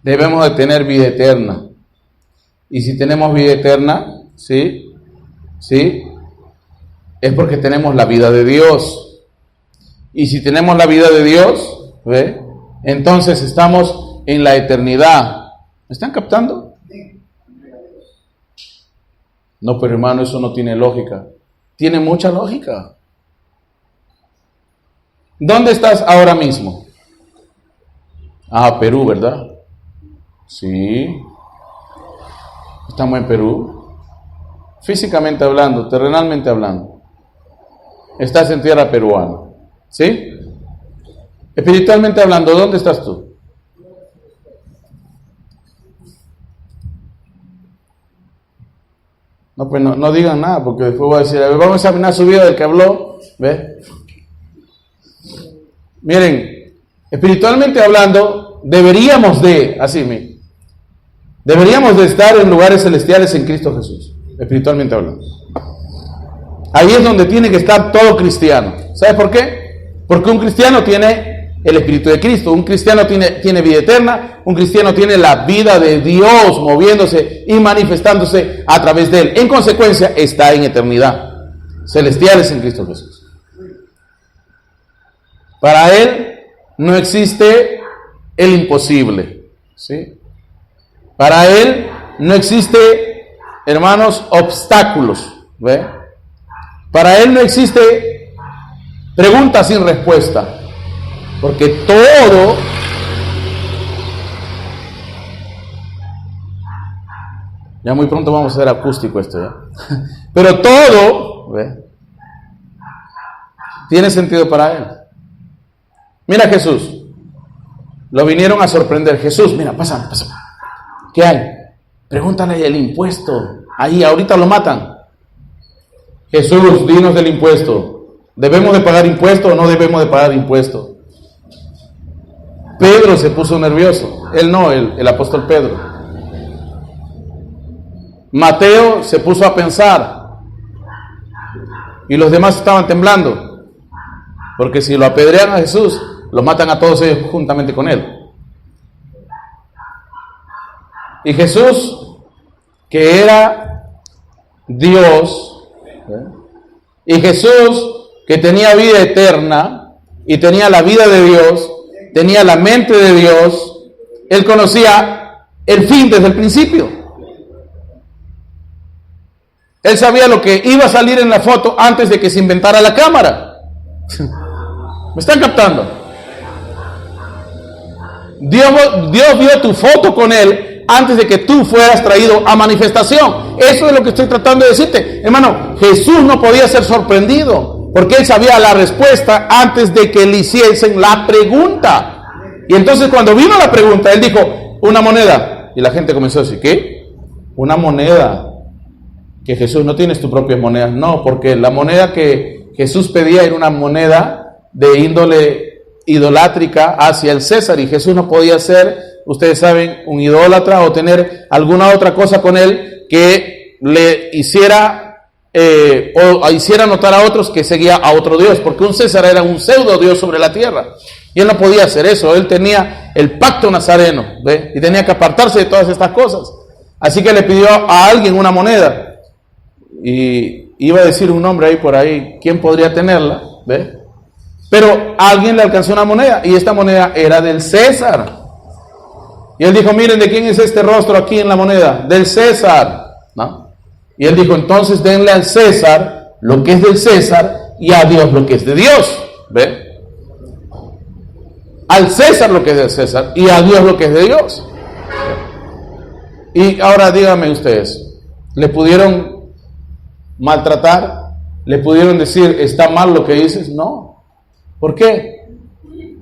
S1: debemos de tener vida eterna. Y si tenemos vida eterna, ¿sí? Es porque tenemos la vida de Dios. Y si tenemos la vida de Dios, ¿ve? Entonces estamos en la eternidad. ¿Me están captando? No, pero hermano, eso no tiene lógica. Tiene mucha lógica. ¿Dónde estás ahora mismo? Perú, ¿verdad? Sí. Estamos en Perú. Físicamente hablando, terrenalmente hablando. Estás en tierra peruana. ¿Sí? Espiritualmente hablando, ¿dónde estás tú? No, pues no digan nada, porque después voy a decir, a ver, vamos a examinar su vida del que habló. ¿Ve? Miren, espiritualmente hablando, deberíamos de estar en lugares celestiales en Cristo Jesús, espiritualmente hablando. Ahí es donde tiene que estar todo cristiano. ¿Sabes por qué? Porque un cristiano tiene el Espíritu de Cristo, un cristiano tiene vida eterna, un cristiano tiene la vida de Dios moviéndose y manifestándose a través de él. En consecuencia, está en eternidad, celestiales en Cristo Jesús. Para él no existe el imposible, ¿sí? Para él no existe, hermanos, obstáculos, ¿ve? Para él no existe pregunta sin respuesta. Porque todo ya muy pronto vamos a hacer acústico esto, ¿ya? Pero todo, ¿ve? Tiene sentido para él. Mira a Jesús. Lo vinieron a sorprender. Jesús, mira, pasa. ¿Qué hay? Pregúntale el impuesto. Ahí, ahorita lo matan. Jesús, dinos del impuesto. ¿Debemos de pagar impuesto o no debemos de pagar impuesto? Pedro se puso nervioso. Él no, el apóstol Pedro. Mateo se puso a pensar. Y los demás estaban temblando. Porque si lo apedrean a Jesús, lo matan a todos ellos juntamente con él. Y Jesús, que era Dios, y Jesús, que tenía vida eterna, y tenía la vida de Dios, tenía la mente de Dios, él conocía el fin desde el principio. Él sabía lo que iba a salir en la foto antes de que se inventara la cámara. ¿Me están captando? Dios vio tu foto con él antes de que tú fueras traído a manifestación. Eso es lo que estoy tratando de decirte. Hermano, Jesús no podía ser sorprendido porque él sabía la respuesta antes de que le hiciesen la pregunta. Y entonces cuando vino la pregunta, él dijo, una moneda. Y la gente comenzó a decir, ¿qué? Una moneda. Que Jesús, no tienes tus propias monedas. No, porque la moneda que Jesús pedía era una moneda de índole idolátrica hacia el César. Y Jesús no podía ser, ustedes saben, un idólatra o tener alguna otra cosa con él que le hiciera o hiciera notar a otros que seguía a otro Dios, porque un César era un pseudo Dios sobre la tierra, y él no podía hacer eso. Él tenía el pacto nazareno, ¿ve? Y tenía que apartarse de todas estas cosas. Así que le pidió a alguien una moneda, y iba a decir un nombre ahí por ahí, ¿quién podría tenerla? ¿Ve? Pero a alguien le alcanzó una moneda, y esta moneda era del César. Y él dijo, miren, ¿de quién es este rostro aquí en la moneda? Del César, ¿no? Y él dijo, entonces denle al César lo que es del César y a Dios lo que es de Dios. ¿Ve? Al César lo que es del César y a Dios lo que es de Dios. Y ahora díganme ustedes, ¿le pudieron maltratar? ¿Le pudieron decir, está mal lo que dices? No. ¿Por qué?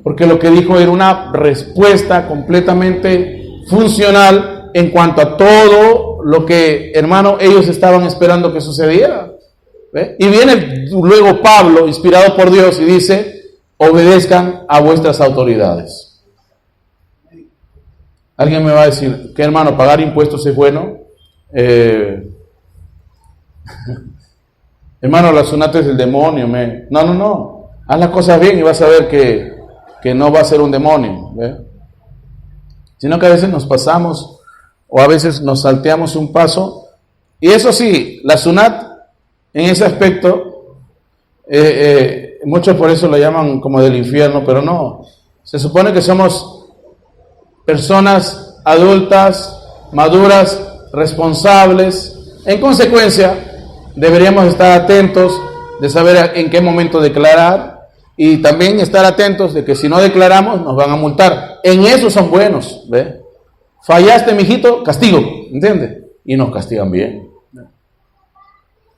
S1: Porque lo que dijo era una respuesta completamente funcional en cuanto a todo lo que, hermano, ellos estaban esperando que sucediera. ¿Ve? Y viene luego Pablo, inspirado por Dios, y dice, obedezcan a vuestras autoridades. Alguien me va a decir, ¿qué, hermano, pagar impuestos es bueno? Hermano, la sunata es el demonio. No. Haz las cosas bien y vas a ver que no va a ser un demonio, ¿ve? Sino que a veces nos pasamos o a veces nos salteamos un paso. Y eso sí, la sunat en ese aspecto, muchos por eso lo llaman como del infierno, pero no. Se supone que somos personas adultas, maduras, responsables. En consecuencia, deberíamos estar atentos de saber en qué momento declarar. Y también estar atentos de que si no declaramos nos van a multar. En eso son buenos, ¿ve? Fallaste, mijito, castigo, ¿entiendes? Y nos castigan bien.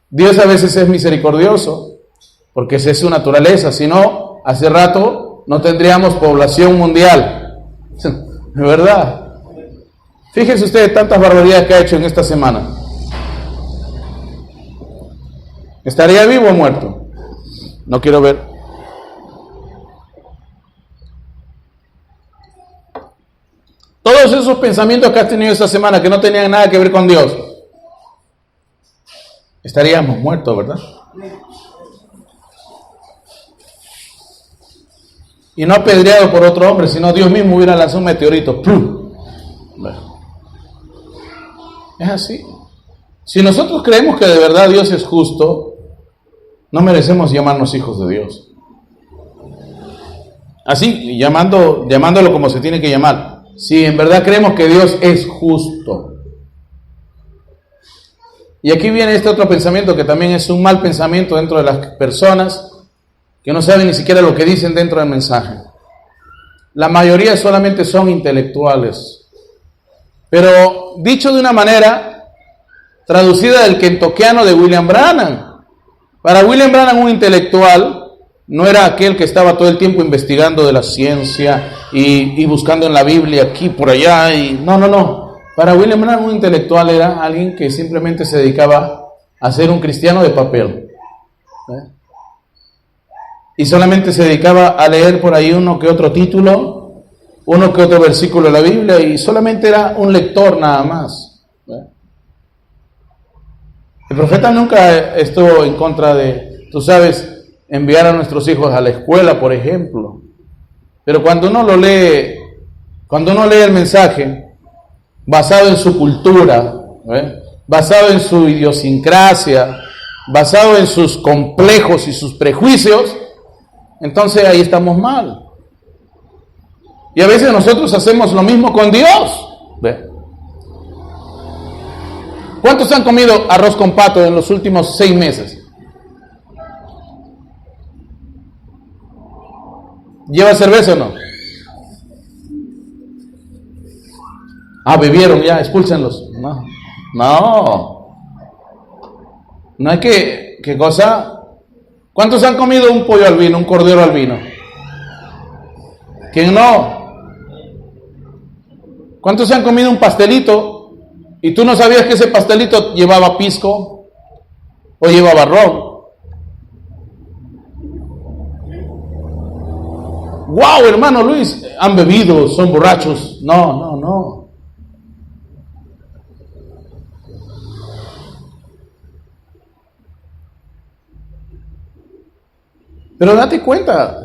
S1: Dios a veces es misericordioso, porque esa es su naturaleza. Si no, hace rato no tendríamos población mundial. ¿De verdad? Fíjense ustedes tantas barbaridades que ha hecho en esta semana. ¿Estaría vivo o muerto? No quiero ver. Todos esos pensamientos que has tenido esta semana que no tenían nada que ver con Dios, estaríamos muertos, ¿verdad? Y no apedreado por otro hombre, sino Dios mismo hubiera lanzado un meteorito. ¡Plum! Bueno, es así. Si nosotros creemos que de verdad Dios es justo, no merecemos llamarnos hijos de Dios. Así, llamándolo como se tiene que llamar. Si en verdad creemos que Dios es justo. Y aquí viene este otro pensamiento que también es un mal pensamiento dentro de las personas que no saben ni siquiera lo que dicen dentro del mensaje. La mayoría solamente son intelectuales. Pero dicho de una manera traducida del kentuckiano de William Branham. Para William Branham, un intelectual no era aquel que estaba todo el tiempo investigando de la ciencia y buscando en la Biblia aquí, por allá. No. Para William Branham, un intelectual era alguien que simplemente se dedicaba a ser un cristiano de papel. Y solamente se dedicaba a leer por ahí uno que otro título, uno que otro versículo de la Biblia, y solamente era un lector nada más. El profeta nunca estuvo en contra de, tú sabes, enviar a nuestros hijos a la escuela, por ejemplo. Pero cuando uno lee el mensaje basado en su cultura, basado en su idiosincrasia, basado en sus complejos y sus prejuicios, entonces ahí estamos mal. Y a veces nosotros hacemos lo mismo con Dios. ¿Cuántos han comido arroz con pato en los últimos 6 meses? ¿Lleva cerveza o no? Bebieron ya, expúlsenlos. No hay que, ¿qué cosa? ¿Cuántos han comido un pollo al vino, un cordero al vino? ¿Quién no? ¿Cuántos han comido un pastelito y tú no sabías que ese pastelito llevaba pisco o llevaba ron? ¡Wow, hermano Luis! Han bebido, son borrachos. No. Pero date cuenta,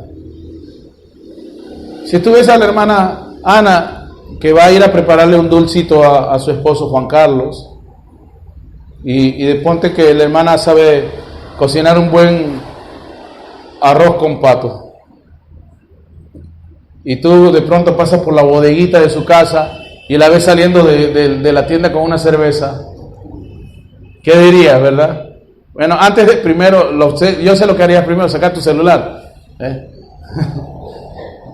S1: si tú ves a la hermana Ana que va a ir a prepararle un dulcito a su esposo Juan Carlos, y de ponte que la hermana sabe cocinar un buen arroz con pato, y tú de pronto pasas por la bodeguita de su casa y la ves saliendo de la tienda con una cerveza, ¿qué dirías, verdad? Bueno, antes de primero, yo sé lo que harías primero, sacar tu celular.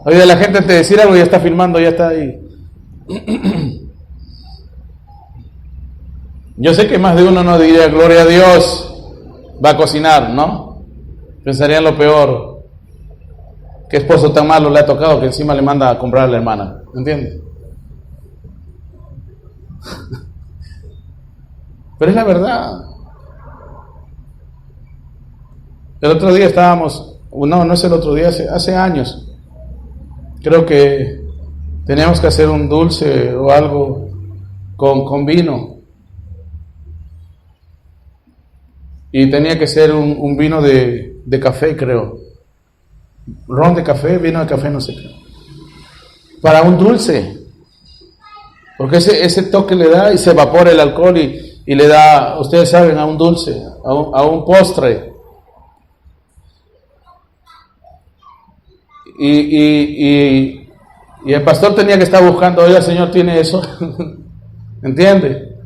S1: Oye, la gente te decir algo, ya está filmando, ya está ahí. Yo sé que más de uno no diría, gloria a Dios, va a cocinar, ¿no? Pensaría en lo peor. ¿Qué esposo tan malo le ha tocado que encima le manda a comprar a la hermana? ¿Entiendes? Pero es la verdad. El otro día no es el otro día, hace años, creo que teníamos que hacer un dulce o algo con vino, y tenía que ser un vino de café, creo, ron de café, vino de café, no sé qué, para un dulce, porque ese toque le da y se evapora el alcohol y le da, ustedes saben, a un dulce, a un postre. Y el pastor tenía que estar buscando, oiga, Señor, ¿tiene eso? ¿Entiende?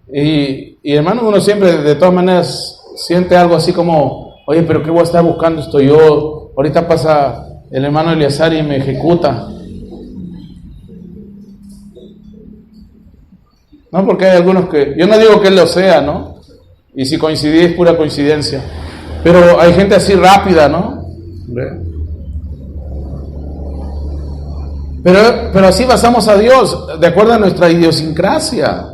S1: Y hermano, uno siempre de todas maneras siente algo así como, oye, pero ¿qué voy a estar buscando esto yo? Ahorita pasa el hermano Eleazar y me ejecuta. No, porque hay algunos que, yo no digo que él lo sea, ¿no? Y si coincidí es pura coincidencia. Pero hay gente así rápida, ¿no? Pero así basamos a Dios, de acuerdo a nuestra idiosincrasia.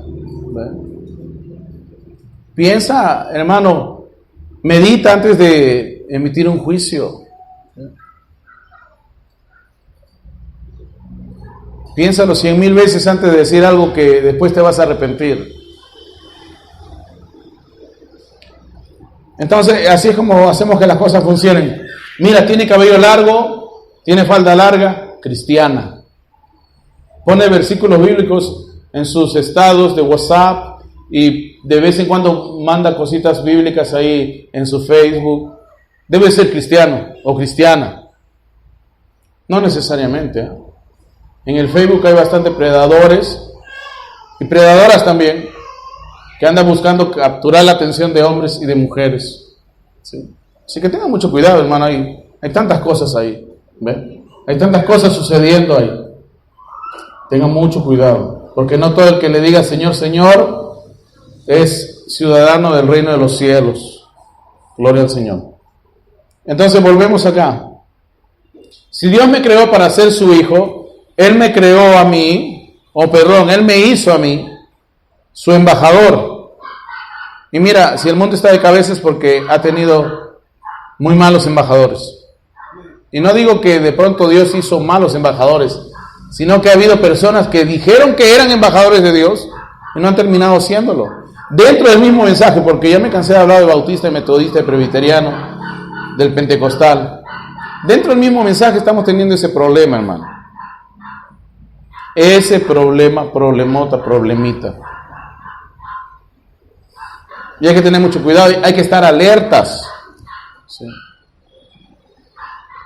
S1: Piensa, hermano, medita antes de emitir un juicio. Piénsalo 100,000 veces antes de decir algo que después te vas a arrepentir. Entonces, así es como hacemos que las cosas funcionen. Mira, tiene cabello largo, tiene falda larga, cristiana. Pone versículos bíblicos en sus estados de WhatsApp y de vez en cuando manda cositas bíblicas ahí en su Facebook. Debe ser cristiano o cristiana. No necesariamente, ¿eh? En el Facebook hay bastantes predadores y predadoras también que andan buscando capturar la atención de hombres y de mujeres. ¿Sí? Así que tengan mucho cuidado, hermano. Hay tantas cosas ahí. ¿Ve? Hay tantas cosas sucediendo ahí. Tengan mucho cuidado, porque no todo el que le diga Señor, Señor es ciudadano del reino de los cielos. Gloria al Señor. Entonces volvemos acá. Si Dios me creó para ser su hijo, Él me creó a mí, Él me hizo a mí su embajador. Y mira, si el mundo está de cabeza es porque ha tenido muy malos embajadores. Y no digo que de pronto Dios hizo malos embajadores, sino que ha habido personas que dijeron que eran embajadores de Dios y no han terminado siéndolo. Dentro del mismo mensaje, porque ya me cansé de hablar de bautista, de metodista, de presbiteriano, del pentecostal. Dentro del mismo mensaje estamos teniendo ese problema, hermano. Ese problemita. Y hay que tener mucho cuidado, hay que estar alertas, ¿sí?,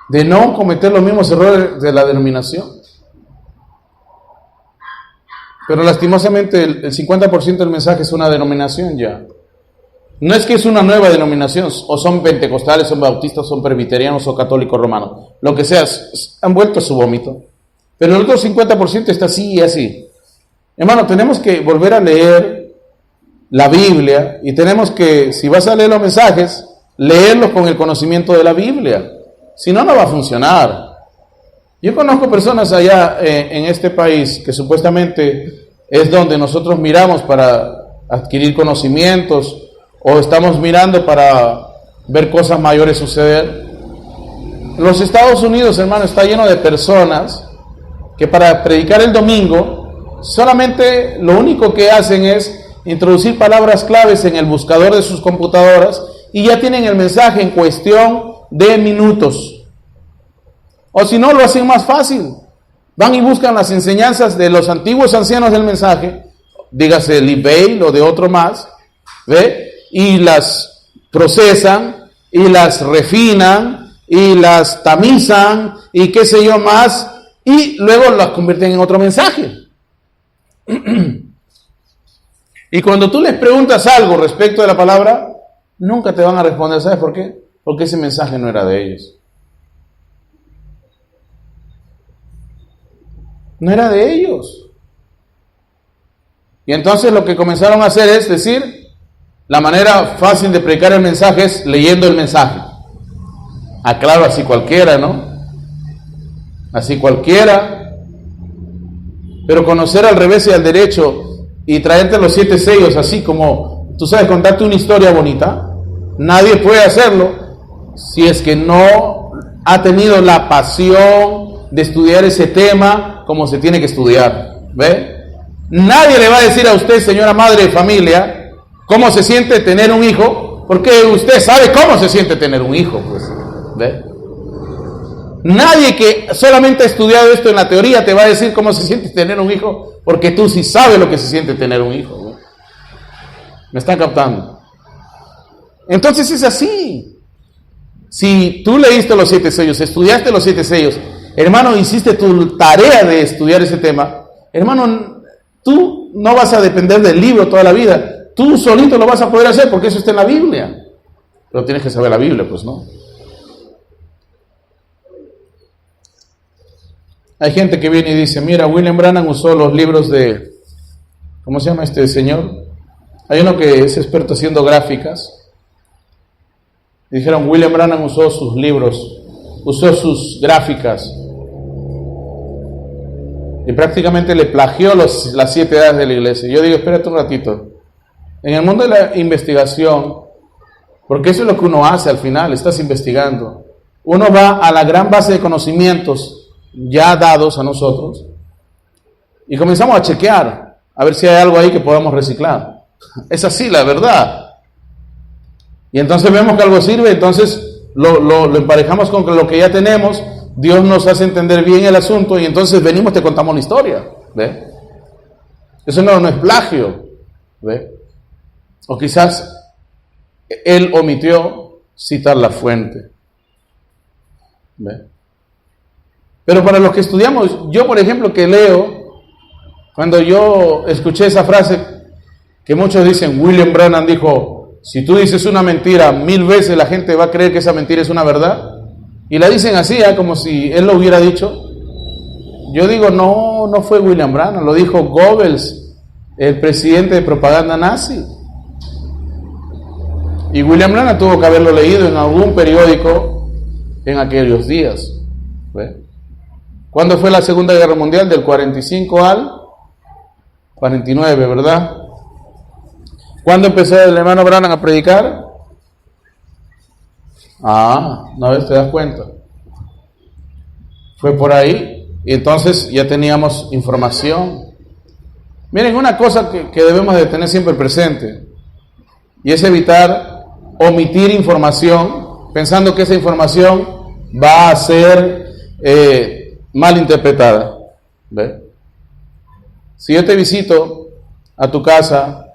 S1: de no cometer los mismos errores de la denominación. Pero lastimosamente el 50% del mensaje es una denominación ya. No es que es una nueva denominación, o son pentecostales, son bautistas, son presbiterianos o católicos romanos. Lo que sea, han vuelto a su vómito. Pero el otro 50% está así y así. Hermano, tenemos que volver a leer la Biblia y tenemos que, si vas a leer los mensajes, leerlos con el conocimiento de la Biblia. Si no, no va a funcionar. Yo conozco personas allá en este país que supuestamente es donde nosotros miramos para adquirir conocimientos o estamos mirando para ver cosas mayores suceder. Los Estados Unidos, hermano, está lleno de personas que para predicar el domingo solamente lo único que hacen es introducir palabras claves en el buscador de sus computadoras y ya tienen el mensaje en cuestión de minutos. O si no, lo hacen más fácil. Van y buscan las enseñanzas de los antiguos ancianos del mensaje, dígase Lee Bail o de otro más, ¿ve? Y las procesan, y las refinan, y las tamizan, y qué sé yo más, y luego las convierten en otro mensaje. Y cuando tú les preguntas algo respecto de la palabra, nunca te van a responder. ¿Sabes por qué? Porque ese mensaje no era de ellos. No era de ellos. Y entonces lo que comenzaron a hacer es decir, la manera fácil de predicar el mensaje es leyendo el mensaje. Ah, claro, así cualquiera, ¿no? Así cualquiera. Pero conocer al revés y al derecho y traerte los 7 sellos así como, tú sabes, contarte una historia bonita, nadie puede hacerlo si es que no ha tenido la pasión de estudiar ese tema como se tiene que estudiar, ¿ve? Nadie le va a decir a usted, señora madre de familia, cómo se siente tener un hijo, porque usted sabe cómo se siente tener un hijo, pues, ¿ve? Nadie que solamente ha estudiado esto en la teoría te va a decir cómo se siente tener un hijo, porque tú sí sabes lo que se siente tener un hijo, ¿no? ¿Me están captando? Entonces es así. Si tú leíste los 7 sellos, estudiaste los 7 sellos, hermano, hiciste tu tarea de estudiar ese tema, hermano, tú no vas a depender del libro toda la vida, tú solito lo vas a poder hacer porque eso está en la Biblia. Pero tienes que saber la Biblia, pues, ¿no? Hay gente que viene y dice, mira, William Branham usó los libros de, ¿cómo se llama este señor? Hay uno que es experto haciendo gráficas. Dijeron, William Branham usó sus libros, usó sus gráficas. Y prácticamente le plagió las 7 edades de la iglesia. Yo digo, espérate un ratito. En el mundo de la investigación, porque eso es lo que uno hace al final, estás investigando. Uno va a la gran base de conocimientos ya dados a nosotros y comenzamos a chequear a ver si hay algo ahí que podamos reciclar. Es así la verdad. Y entonces vemos que algo sirve, entonces lo emparejamos con lo que ya tenemos. Dios nos hace entender bien el asunto y entonces venimos, te contamos la historia, ¿ve? Eso no es plagio, ¿ve? O quizás él omitió citar la fuente, ¿ve? Pero para los que estudiamos, yo por ejemplo que leo, cuando yo escuché esa frase que muchos dicen, William Branham dijo, si tú dices una mentira 1000 veces la gente va a creer que esa mentira es una verdad, y la dicen así, como si él lo hubiera dicho. Yo digo, no fue William Branham, lo dijo Goebbels, el presidente de propaganda nazi. Y William Branham tuvo que haberlo leído en algún periódico en aquellos días, ¿ve? ¿Cuándo fue la Segunda Guerra Mundial? Del 45 al 49, ¿verdad? ¿Cuándo empezó el hermano Branham a predicar? Una vez te das cuenta. Fue por ahí y entonces ya teníamos información. Miren, una cosa que debemos de tener siempre presente y es evitar omitir información pensando que esa información va a ser mal interpretada, ¿ve? Si yo te visito a tu casa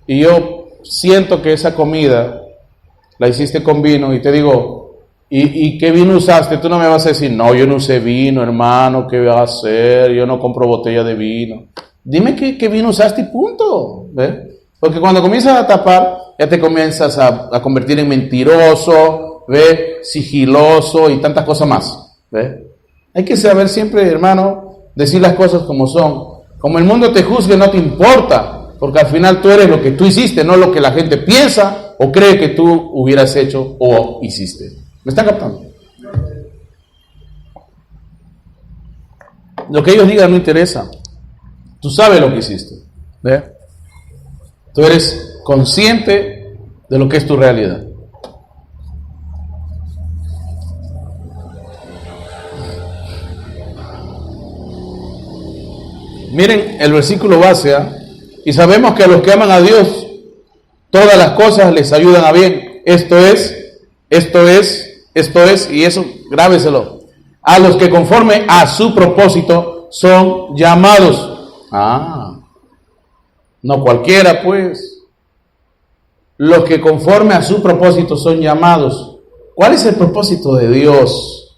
S1: y yo siento que esa comida la hiciste con vino y te digo, ¿y qué vino usaste? Tú no me vas a decir, no, yo no usé vino, hermano, ¿qué va a hacer? Yo no compro botella de vino. Dime qué vino usaste y punto, ¿ve? Porque cuando comienzas a tapar, ya te comienzas a convertir en mentiroso, ¿ve? Sigiloso y tantas cosas más, ¿ve? Hay que saber siempre, hermano, decir las cosas como son. Como el mundo te juzgue, no te importa, porque al final tú eres lo que tú hiciste, no lo que la gente piensa o cree que tú hubieras hecho o hiciste. ¿Me están captando? Lo que ellos digan no interesa. Tú sabes lo que hiciste, ¿ve? Tú eres consciente de lo que es tu realidad. Miren el versículo base, y sabemos que a los que aman a Dios, todas las cosas les ayudan a bien. esto es, y eso grábeselo. A los que conforme a su propósito son llamados. No cualquiera, pues. Los que conforme a su propósito son llamados. ¿Cuál es el propósito de Dios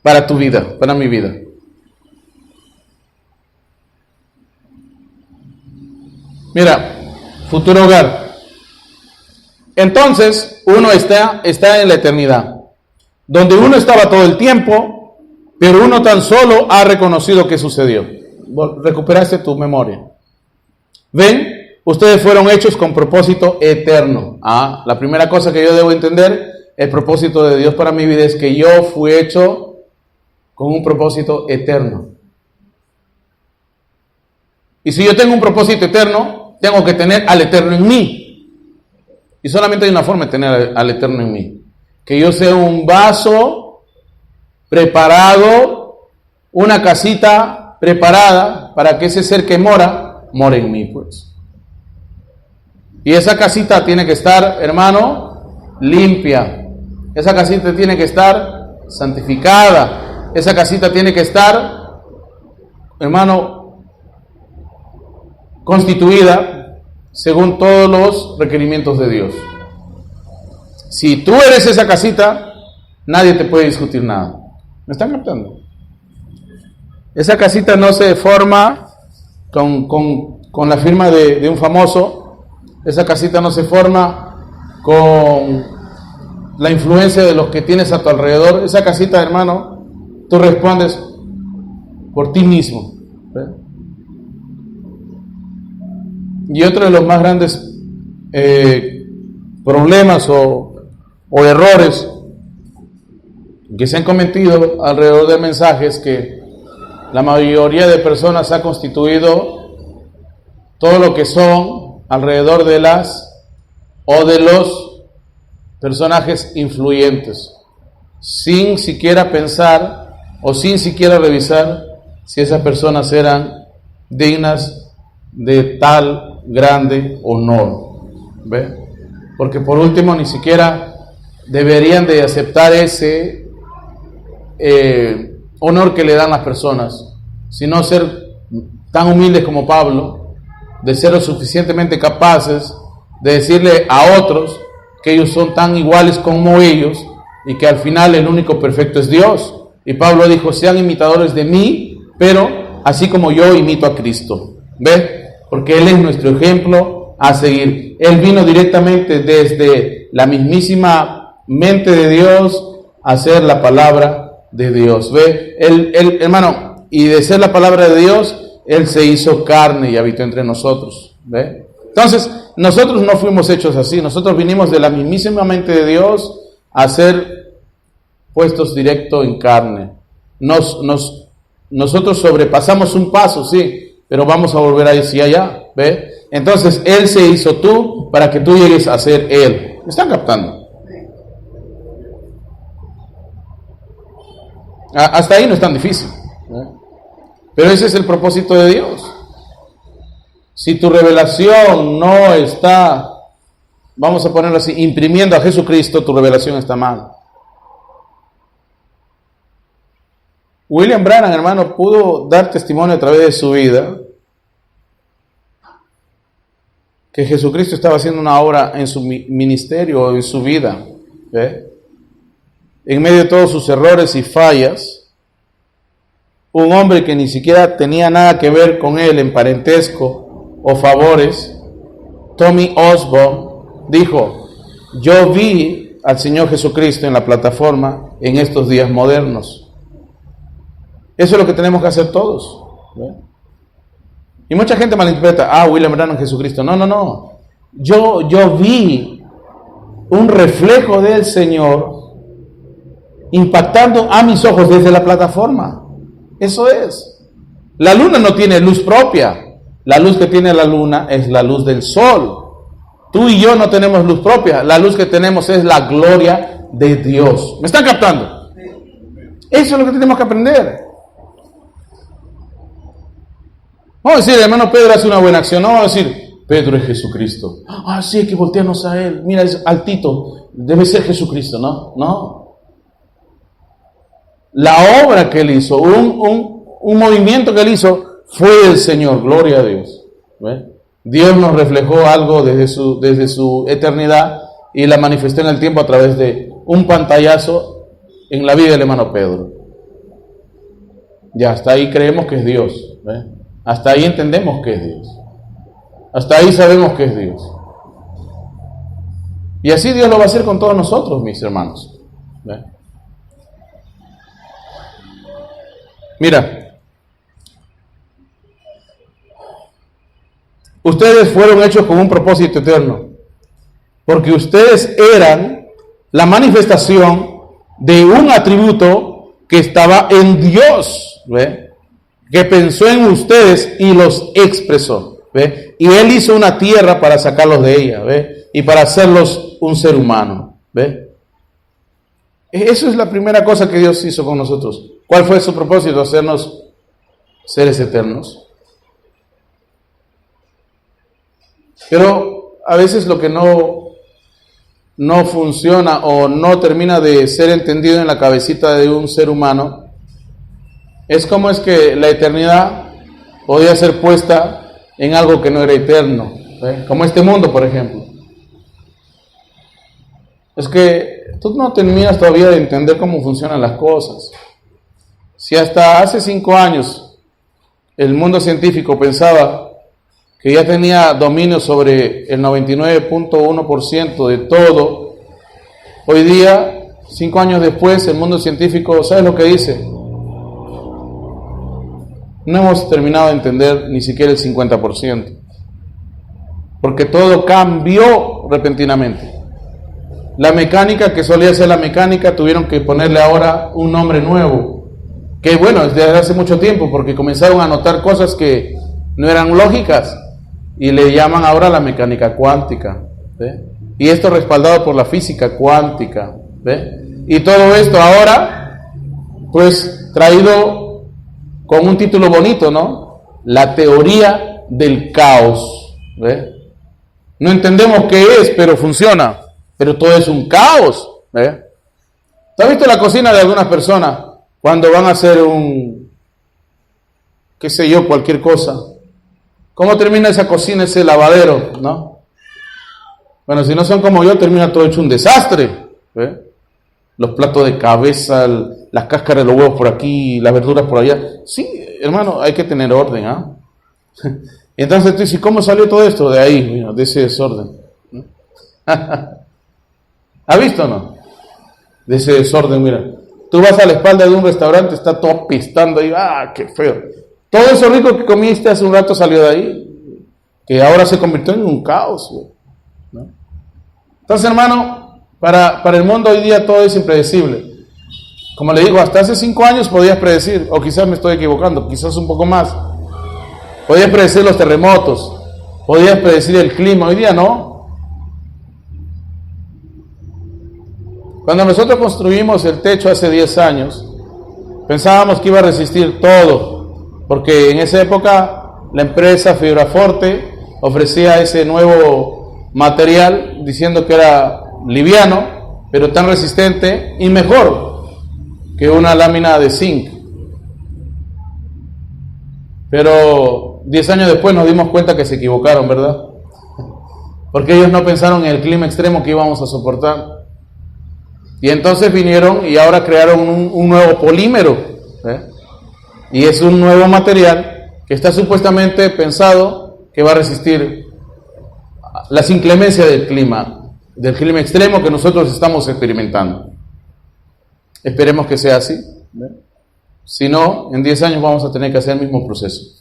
S1: para tu vida, para mi vida? Mira, futuro hogar. Entonces, uno está en la eternidad, donde uno estaba todo el tiempo, pero uno tan solo ha reconocido qué sucedió. Recuperaste tu memoria. ¿Ven? Ustedes fueron hechos con propósito eterno. La primera cosa que yo debo entender, el propósito de Dios para mi vida es que yo fui hecho con un propósito eterno. Y si yo tengo un propósito eterno, tengo que tener al eterno en mí. Y solamente hay una forma de tener al eterno en mí. Que yo sea un vaso preparado, una casita preparada para que ese ser que mora en mí, pues. Y esa casita tiene que estar, hermano, limpia. Esa casita tiene que estar santificada. Esa casita tiene que estar, hermano, constituida según todos los requerimientos de Dios. Si tú eres esa casita, nadie te puede discutir nada. ¿Me están captando? Esa casita no se forma con la firma de un famoso. Esa casita no se forma con la influencia de los que tienes a tu alrededor. Esa casita, hermano, tú respondes por ti mismo. ¿Ve? Y otro de los más grandes problemas o errores que se han cometido alrededor del mensaje es que la mayoría de personas ha constituido todo lo que son alrededor de de los personajes influyentes, sin siquiera pensar o sin siquiera revisar si esas personas eran dignas de tal grande honor. ¿Ve? Porque por último ni siquiera deberían de aceptar ese honor que le dan las personas, sino ser tan humildes como Pablo, de ser lo suficientemente capaces de decirle a otros que ellos son tan iguales como ellos y que al final el único perfecto es Dios. Y Pablo dijo: sean imitadores de mí, pero así como yo imito a Cristo. ¿Ve? Porque Él es nuestro ejemplo a seguir. Él vino directamente desde la mismísima mente de Dios a ser la palabra de Dios. ¿Ve? Él, hermano, y de ser la palabra de Dios, Él se hizo carne y habitó entre nosotros. ¿Ve? Entonces, nosotros no fuimos hechos así. Nosotros vinimos de la mismísima mente de Dios a ser puestos directo en carne. Nosotros sobrepasamos un paso, sí, pero vamos a volver a decir allá. ¿Ve? Entonces, Él se hizo tú para que tú llegues a ser Él. ¿Me están captando? Hasta ahí no es tan difícil. ¿Ve? Pero ese es el propósito de Dios. Si tu revelación no está, vamos a ponerlo así, imprimiendo a Jesucristo, tu revelación está mal. William Branham, hermano, pudo dar testimonio a través de su vida que Jesucristo estaba haciendo una obra en su ministerio, en su vida. ¿Ve? En medio de todos sus errores y fallas, un hombre que ni siquiera tenía nada que ver con él en parentesco o favores, Tommy Osborne, dijo: yo vi al Señor Jesucristo en la plataforma en estos días modernos. Eso es lo que tenemos que hacer todos. ¿Ve? Y mucha gente malinterpreta: William Branham, Jesucristo. No. Yo vi un reflejo del Señor impactando a mis ojos desde la plataforma. Eso es. La luna no tiene luz propia. La luz que tiene la luna es la luz del sol. Tú y yo no tenemos luz propia. La luz que tenemos es la gloria de Dios. ¿Me están captando? Eso es lo que tenemos que aprender. Vamos a decir, hermano Pedro hace una buena acción. No vamos a decir, Pedro es Jesucristo. Ah, sí, hay que voltearnos a Él. Mira, es altito. Debe ser Jesucristo, ¿no? No. La obra que Él hizo, un movimiento que Él hizo, fue el Señor. Gloria a Dios. ¿Ve? Dios nos reflejó algo desde su eternidad y la manifestó en el tiempo a través de un pantallazo en la vida del hermano Pedro. Ya, hasta ahí creemos que es Dios. ¿Ve? Hasta ahí entendemos que es Dios. Hasta ahí sabemos que es Dios. Y así Dios lo va a hacer con todos nosotros, mis hermanos. ¿Ve? Mira, ustedes fueron hechos con un propósito eterno, porque ustedes eran la manifestación de un atributo que estaba en Dios, ¿ve? Que pensó en ustedes y los expresó, ¿ve? Y Él hizo una tierra para sacarlos de ella, ¿ve? Y para hacerlos un ser humano, ¿ve? Eso es la primera cosa que Dios hizo con nosotros. ¿Cuál fue su propósito? Hacernos seres eternos. Pero a veces lo que no funciona o no termina de ser entendido en la cabecita de un ser humano es cómo es que la eternidad podía ser puesta en algo que no era eterno, ¿eh? Como este mundo, por ejemplo. Es que tú no terminas todavía de entender cómo funcionan las cosas. Si hasta hace 5 años el mundo científico pensaba que ya tenía dominio sobre el 99.1% de todo, hoy día, 5 años después, el mundo científico, ¿sabes lo que dice? No hemos terminado de entender ni siquiera el 50%, porque todo cambió repentinamente. La mecánica, que solía ser la mecánica, tuvieron que ponerle ahora un nombre nuevo, que bueno, es desde hace mucho tiempo, porque comenzaron a notar cosas que no eran lógicas, y le llaman ahora la mecánica cuántica, ¿ve? Y esto respaldado por la física cuántica, ¿ve? Y todo esto ahora, pues, traído con un título bonito, ¿no? La teoría del caos, ¿ve? No entendemos qué es, pero funciona, pero todo es un caos, ¿ve? ¿Tú has visto la cocina de algunas personas cuando van a hacer qué sé yo, cualquier cosa? ¿Cómo termina esa cocina, ese lavadero, no? Bueno, si no son como yo, termina todo hecho un desastre, ¿ve? Los platos de cabeza, las cáscaras de los huevos por aquí, las verduras por allá. Sí, hermano, hay que tener orden, ¿ah? Entonces tú dices, ¿cómo salió todo esto? De ahí, mira, de ese desorden. ¿Ha visto o no? De ese desorden, mira. Tú vas a la espalda de un restaurante, está todo apestando ahí, ¡ah, qué feo! Todo eso rico que comiste hace un rato salió de ahí, que ahora se convirtió en un caos, ¿no? Entonces, hermano, para el mundo hoy día todo es impredecible. Como le digo, hasta hace 5 años podías predecir, o quizás me estoy equivocando, quizás un poco más. Podías predecir los terremotos, podías predecir el clima, hoy día no. Cuando nosotros construimos el techo hace 10 años, pensábamos que iba a resistir todo, porque en esa época la empresa Fibraforte ofrecía ese nuevo material diciendo que era liviano, pero tan resistente y mejor que una lámina de zinc. Pero 10 años después nos dimos cuenta que se equivocaron, ¿verdad? Porque ellos no pensaron en el clima extremo que íbamos a soportar. Y entonces vinieron y ahora crearon un nuevo polímero, ¿eh? Y es un nuevo material que está supuestamente pensado que va a resistir las inclemencias del clima extremo que nosotros estamos experimentando. Esperemos que sea así, ¿ve? Si no, en 10 años vamos a tener que hacer el mismo proceso.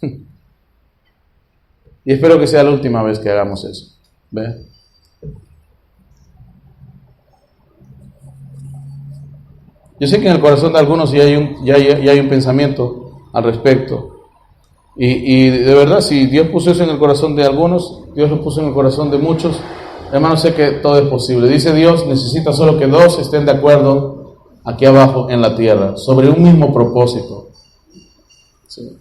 S1: Y espero que sea la última vez que hagamos eso, ¿ve? Yo sé que en el corazón de algunos ya hay un pensamiento al respecto. Y de verdad, si Dios puso eso en el corazón de algunos, Dios lo puso en el corazón de muchos. Hermanos, sé que todo es posible. Dice Dios, necesita solo que 2 estén de acuerdo aquí abajo en la tierra, sobre un mismo propósito. Sí.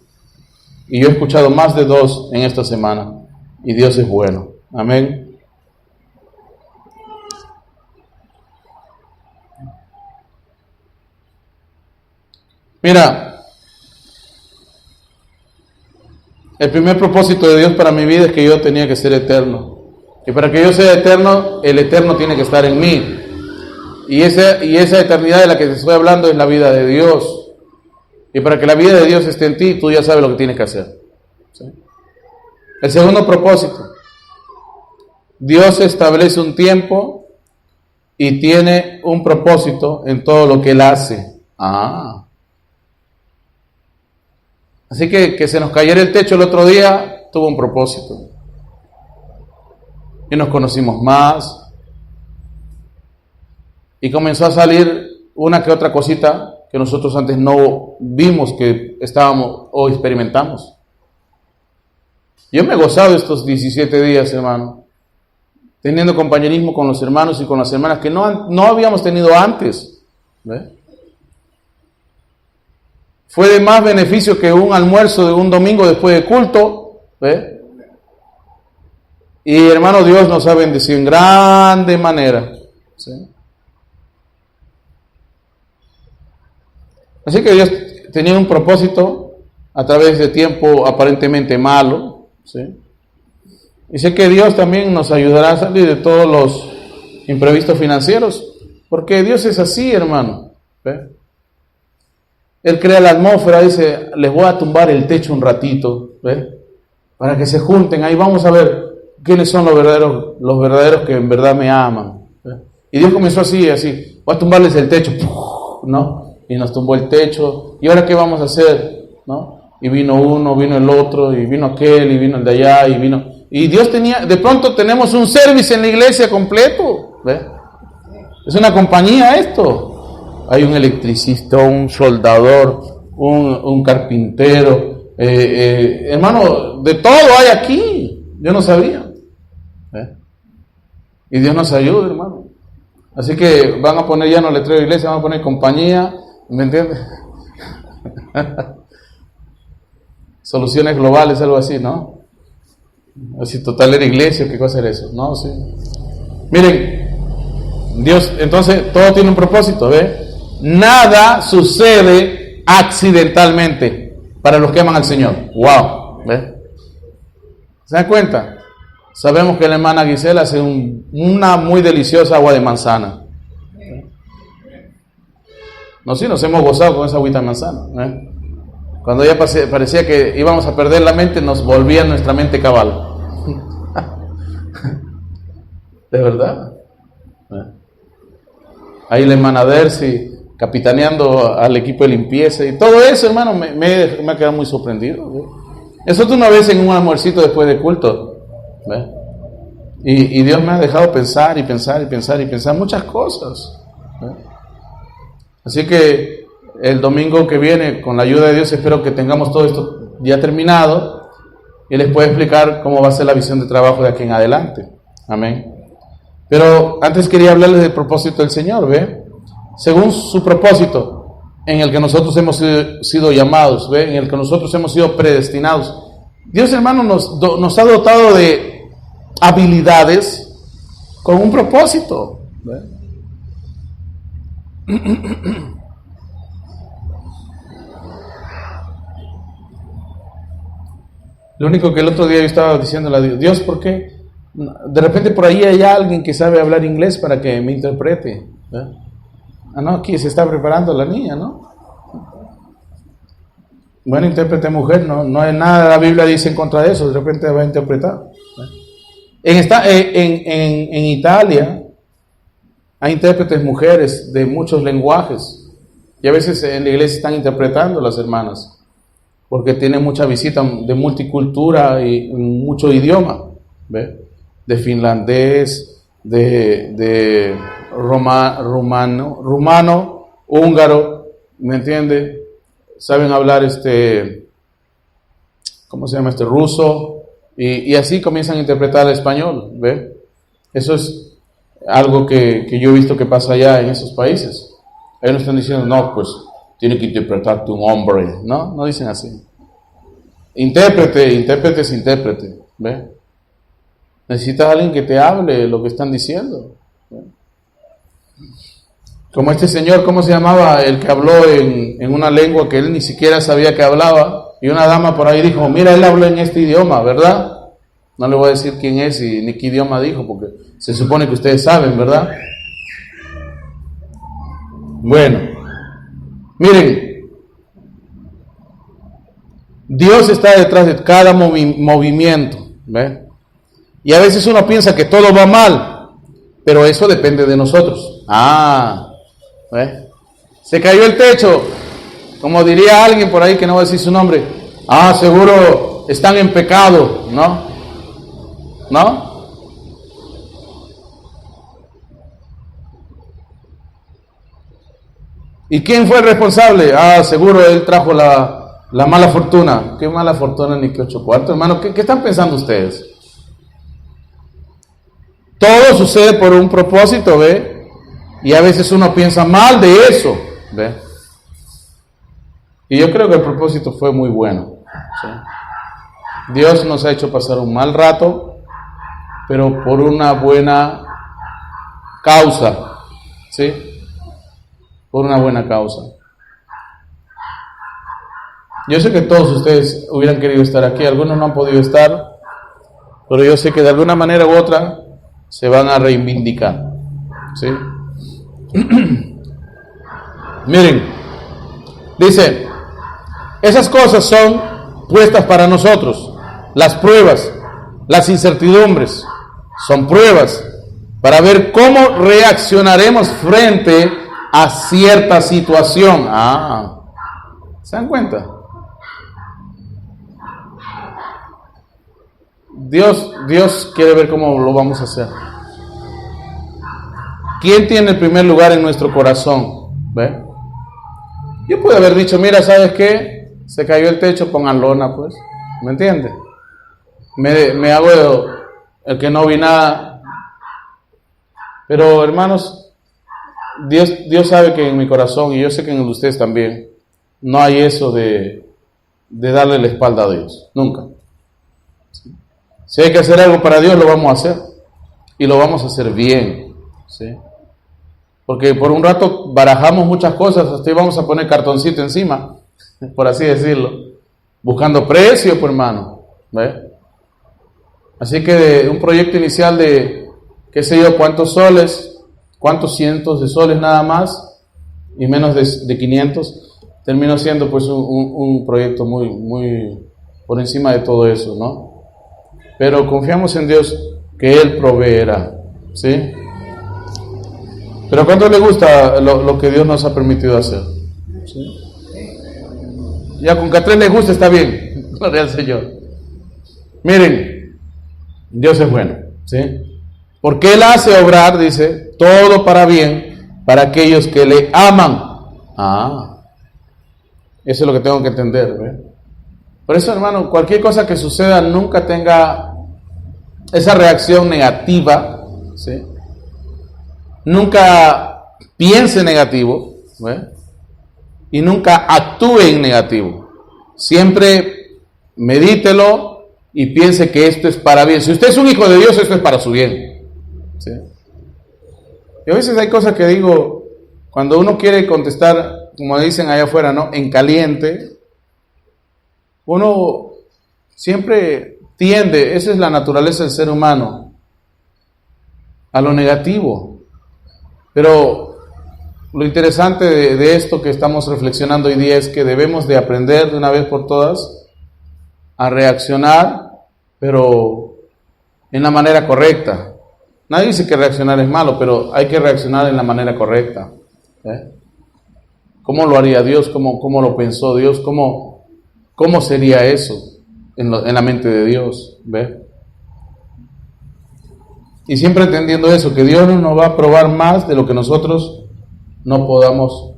S1: Y yo he escuchado más de 2 en esta semana. y Dios es bueno. Amén. Mira, el primer propósito de Dios para mi vida es que yo tenía que ser eterno. Y para que yo sea eterno, el eterno tiene que estar en mí. Y esa eternidad de la que te estoy hablando es la vida de Dios. Y para que la vida de Dios esté en ti, tú ya sabes lo que tienes que hacer. ¿Sí? El segundo propósito. Dios establece un tiempo y tiene un propósito en todo lo que Él hace. Así que se nos cayera el techo el otro día, tuvo un propósito. Y nos conocimos más. Y comenzó a salir una que otra cosita que nosotros antes no vimos que estábamos o experimentamos. Yo me he gozado estos 17 días, hermano, teniendo compañerismo con los hermanos y con las hermanas que no habíamos tenido antes. ¿Ve? Fue de más beneficio que un almuerzo de un domingo después de culto. ¿Ve? Y hermano, Dios nos ha bendecido en grande manera. ¿Sí? Así que Dios tenía un propósito a través de tiempo aparentemente malo, ¿sí? Y sé que Dios también nos ayudará a salir de todos los imprevistos financieros, porque Dios es así, hermano. ¿Ve? Él crea la atmósfera, dice, les voy a tumbar el techo un ratito, ¿ve? Para que se junten, ahí vamos a ver quiénes son los verdaderos que en verdad me aman. ¿Ve? Y Dios comenzó así, voy a tumbarles el techo, ¿no? Y nos tumbó el techo, ¿y ahora qué vamos a hacer? ¿No? Y vino uno, vino el otro, y vino aquel, y vino el de allá, y Dios de pronto tenemos un service en la iglesia completo, ¿ve? Es una compañía esto, hay un electricista, un soldador, un carpintero, hermano, de todo hay aquí, yo no sabía, ¿ve? Y Dios nos ayuda, hermano. Así que van a poner ya no letrero de iglesia, van a poner compañía, ¿me entiendes? Soluciones globales, algo así, ¿no? Así total era iglesia, ¿qué cosa era eso? No, sí. Miren, Dios, entonces todo tiene un propósito, ¿ve? Nada sucede accidentalmente para los que aman al Señor. Wow, ¿ve? ¿Se dan cuenta? Sabemos que la hermana Gisela hace una muy deliciosa agua de manzana. No, sí, nos hemos gozado con esa agüita de manzana. ¿Eh? Cuando ya parecía que íbamos a perder la mente, nos volvía nuestra mente cabal. De verdad. ¿Eh? Ahí la hermana Dercy capitaneando al equipo de limpieza y todo eso, hermano, me ha quedado muy sorprendido. ¿Eh? Eso tú una vez en un almuercito después de culto. ¿Eh? Y Dios me ha dejado pensar y pensar y pensar y pensar muchas cosas. ¿Eh? Así que el domingo que viene, con la ayuda de Dios, espero que tengamos todo esto ya terminado y les pueda explicar cómo va a ser la visión de trabajo de aquí en adelante. Amén. Pero antes quería hablarles del propósito del Señor, ¿ve? Según su propósito, en el que nosotros hemos sido llamados, ¿ve? En el que nosotros hemos sido predestinados. Dios, hermano, nos ha dotado de habilidades con un propósito, ¿ve? Lo único que el otro día yo estaba diciéndole a Dios, ¿por qué? De repente por ahí hay alguien que sabe hablar inglés para que me interprete. ¿Eh? No, aquí se está preparando la niña, ¿no? Bueno, intérprete mujer, no hay nada, la Biblia dice en contra de eso, de repente va a interpretar. En Italia hay intérpretes mujeres de muchos lenguajes y a veces en la iglesia están interpretando las hermanas porque tienen mucha visita de multicultura y mucho idioma, ¿ve? De finlandés, de rumano, húngaro, ¿me entiende? Saben hablar ¿cómo se llama? Ruso, y así comienzan a interpretar el español, ¿ve? Eso es algo que yo he visto que pasa allá en esos países. Ellos no están diciendo, no, pues tiene que interpretarte un hombre, no dicen así. Intérprete es intérprete, ¿ve? Necesitas a alguien que te hable lo que están diciendo. Como este señor, ¿cómo se llamaba? El que habló en una lengua que él ni siquiera sabía que hablaba. Y una dama por ahí dijo, mira, él habló en este idioma, ¿verdad? No le voy a decir quién es y ni qué idioma dijo, porque se supone que ustedes saben, ¿verdad? Bueno, miren, Dios está detrás de cada movimiento, ¿ve? Y a veces uno piensa que todo va mal, pero eso depende de nosotros. ¿Ve? Se cayó el techo, como diría alguien por ahí que no va a decir su nombre. Seguro están en pecado, ¿no? ¿No? ¿Y quién fue el responsable? Seguro él trajo la mala fortuna. ¿Qué mala fortuna ni qué 8 cuartos? Hermano, ¿qué están pensando ustedes? Todo sucede por un propósito, ¿ve? Y a veces uno piensa mal de eso, ¿ve? Y yo creo que el propósito fue muy bueno, ¿sí? Dios nos ha hecho pasar un mal rato, pero por una buena causa, ¿sí? Por una buena causa. Yo sé que todos ustedes hubieran querido estar aquí, algunos no han podido estar, pero yo sé que de alguna manera u otra se van a reivindicar, ¿sí? Miren, dice, esas cosas son puestas para nosotros, las pruebas, las incertidumbres, son pruebas para ver cómo reaccionaremos frente a cierta situación. ¿Se dan cuenta? Dios quiere ver cómo lo vamos a hacer. ¿Quién tiene el primer lugar en nuestro corazón? ¿Ve? Yo pude haber dicho, mira, ¿sabes qué? Se cayó el techo, pongan lona, pues. ¿Me entiendes? Me hago el que no vi nada. Pero, hermanos, Dios sabe que en mi corazón, y yo sé que en el de ustedes también, no hay eso de darle la espalda a Dios. Nunca. Si hay que hacer algo para Dios, lo vamos a hacer. Y lo vamos a hacer bien, ¿sí? Porque por un rato barajamos muchas cosas, hasta íbamos a poner cartoncito encima, por así decirlo, buscando precio, pues, hermano, ¿ve? Así que de un proyecto inicial de, qué sé yo, cuántos soles, cuántos cientos de soles nada más, y menos de 500, terminó siendo pues un proyecto muy por encima de todo eso, ¿no? Pero confiamos en Dios que Él proveerá, ¿sí? Pero ¿cuánto le gusta lo que Dios nos ha permitido hacer? ¿Sí? Ya con que a 3 les gusta está bien, gloria al Señor. Miren, Dios es bueno, ¿sí? Porque Él hace obrar, dice, todo para bien para aquellos que le aman. Eso es lo que tengo que entender, ¿ve? Por eso, hermano, cualquier cosa que suceda nunca tenga esa reacción negativa, ¿sí? Nunca piense negativo, ¿ve? Y nunca actúe en negativo. Siempre medítelo y piense que esto es para bien. Si usted es un hijo de Dios, esto es para su bien, ¿sí? Y a veces hay cosas que digo, cuando uno quiere contestar, como dicen allá afuera, ¿no? En caliente, uno siempre tiende, esa es la naturaleza del ser humano, a lo negativo. Pero lo interesante de esto que estamos reflexionando hoy día es que debemos de aprender de una vez por todas a reaccionar, pero en la manera correcta. Nadie dice que reaccionar es malo, pero hay que reaccionar en la manera correcta, ¿eh? ¿Cómo lo haría Dios? ¿Cómo lo pensó Dios? ¿Cómo sería eso en la mente de Dios? ¿Ve? Y siempre entendiendo eso, que Dios no nos va a probar más de lo que nosotros podamos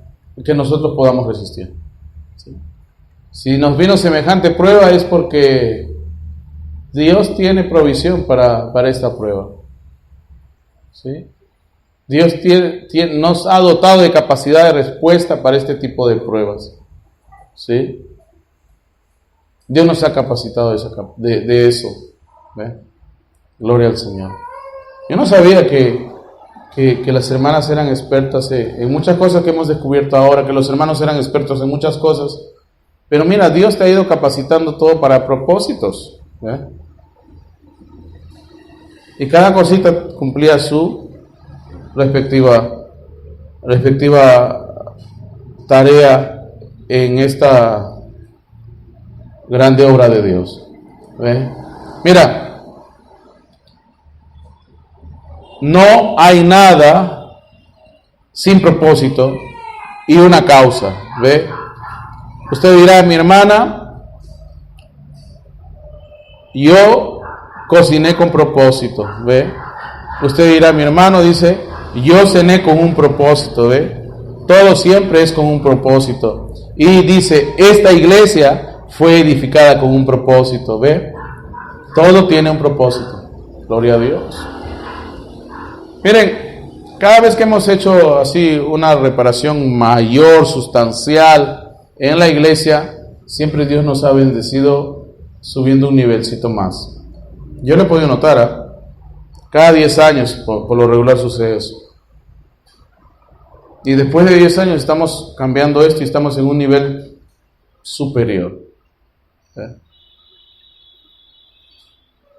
S1: resistir, ¿sí? Si nos vino semejante prueba es porque Dios tiene provisión para esta prueba, ¿sí? Dios nos ha dotado de capacidad de respuesta para este tipo de pruebas, ¿sí? Dios nos ha capacitado de eso, ¿ve? Gloria al Señor. Yo no sabía que las hermanas eran expertas en muchas cosas que hemos descubierto ahora, que los hermanos eran expertos en muchas cosas. Pero mira, Dios te ha ido capacitando todo para propósitos, ¿eh? Y cada cosita cumplía su respectiva tarea en esta grande obra de Dios. ¿Ve? Mira, no hay nada sin propósito y una causa. ¿Ve? Usted dirá, mi hermana, yo cociné con propósito. ¿Ve? Usted dirá, mi hermano dice, yo cené con un propósito. ¿Ve? Todo siempre es con un propósito. Y dice, esta iglesia fue edificada con un propósito. ¿Ve? Todo tiene un propósito. Gloria a Dios. Miren, cada vez que hemos hecho así una reparación mayor, sustancial en la iglesia, siempre Dios nos ha bendecido subiendo un nivelcito más. Yo lo he podido notar, cada 10 años por lo regular sucede eso. Y después de 10 años estamos cambiando esto y estamos en un nivel superior. ¿Eh?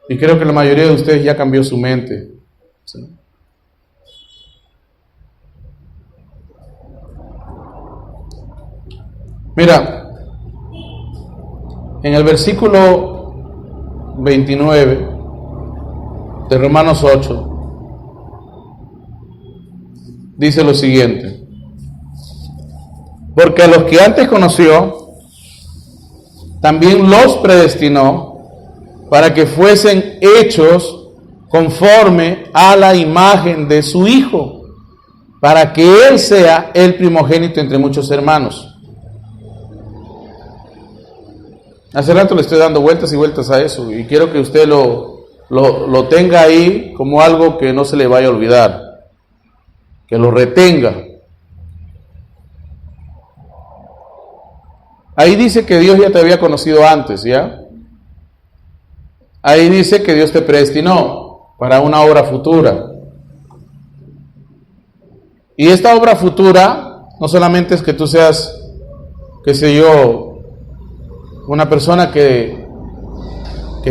S1: Y creo que la mayoría de ustedes ya cambió su mente. ¿Sí? Mira, en el versículo 29 de Romanos 8, dice lo siguiente: porque a los que antes conoció, también los predestinó para que fuesen hechos conforme a la imagen de su Hijo, para que Él sea el primogénito entre muchos hermanos. Hace rato le estoy dando vueltas y vueltas a eso, y quiero que usted lo tenga ahí como algo que no se le vaya a olvidar, que lo retenga. Ahí dice que Dios ya te había conocido antes, ¿ya? Ahí dice que Dios te predestinó para una obra futura. Y esta obra futura no solamente es que tú seas, qué sé yo, una persona que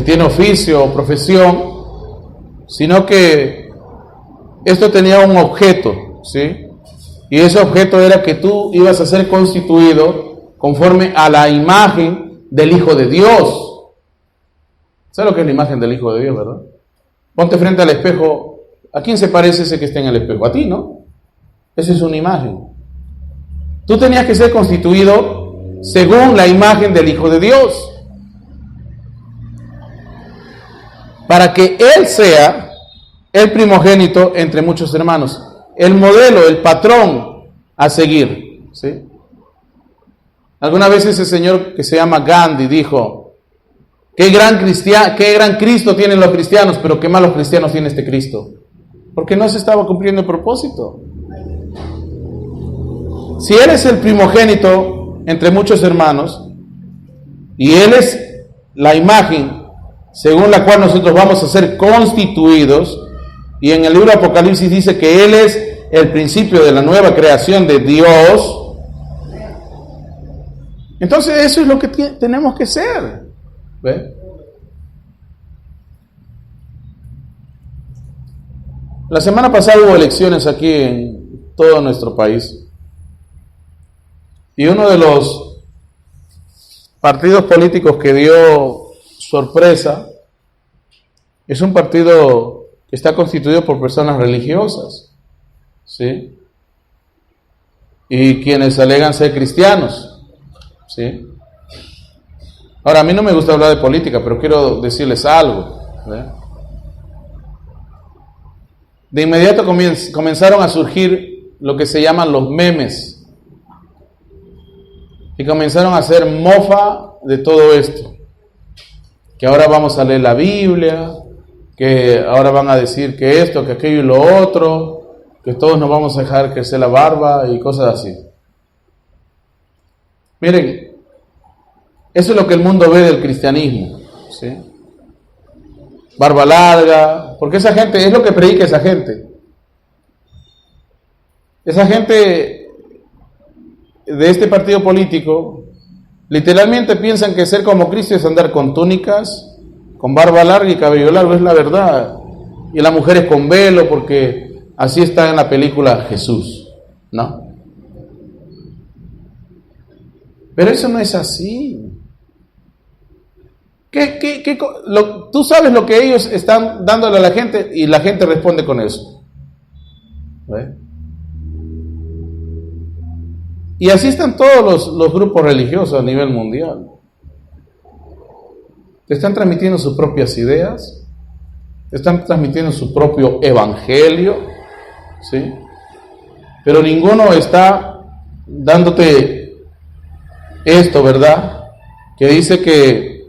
S1: tiene oficio o profesión, sino que esto tenía un objeto, ¿sí? Y ese objeto era que tú ibas a ser constituido conforme a la imagen del Hijo de Dios. ¿Sabes lo que es la imagen del Hijo de Dios, verdad? Ponte frente al espejo. ¿A quién se parece ese que está en el espejo? A ti, ¿no? Esa es una imagen. Tú tenías que ser constituido según la imagen del Hijo de Dios, para que Él sea el primogénito entre muchos hermanos, el modelo, el patrón a seguir, ¿sí? Alguna vez ese señor que se llama Gandhi dijo: qué gran Cristo tienen los cristianos, pero qué malos cristianos tiene este Cristo, porque no se estaba cumpliendo el propósito. Si Él es el primogénito entre muchos hermanos, y Él es la imagen según la cual nosotros vamos a ser constituidos, y en el libro de Apocalipsis dice que Él es el principio de la nueva creación de Dios, entonces eso es lo que tenemos que ser. ¿Ve? La semana pasada hubo elecciones aquí en todo nuestro país. Y uno de los partidos políticos que dio sorpresa es un partido que está constituido por personas religiosas, ¿sí? Y quienes alegan ser cristianos, ¿sí? Ahora, a mí no me gusta hablar de política, pero quiero decirles algo, ¿ve? De inmediato comenzaron a surgir lo que se llaman los memes. Y comenzaron a hacer mofa de todo esto. Que ahora vamos a leer la Biblia, que ahora van a decir que esto, que aquello y lo otro, que todos nos vamos a dejar crecer la barba y cosas así. Miren, eso es lo que el mundo ve del cristianismo, ¿sí? barba larga, porque esa gente, es lo que predica esa gente. Esa gente de este partido político, literalmente piensan que ser como Cristo es andar con túnicas, con barba larga y cabello largo, es la verdad. Y las mujeres con velo, porque así está en la película Jesús, ¿no? Pero eso no es así. Tú sabes lo que ellos están dándole a la gente y la gente responde con eso. ¿Ve? Y así están todos los grupos religiosos a nivel mundial. Te están transmitiendo sus propias ideas, te están transmitiendo su propio evangelio, ¿sí? Pero ninguno está dándote esto, ¿verdad? Que dice que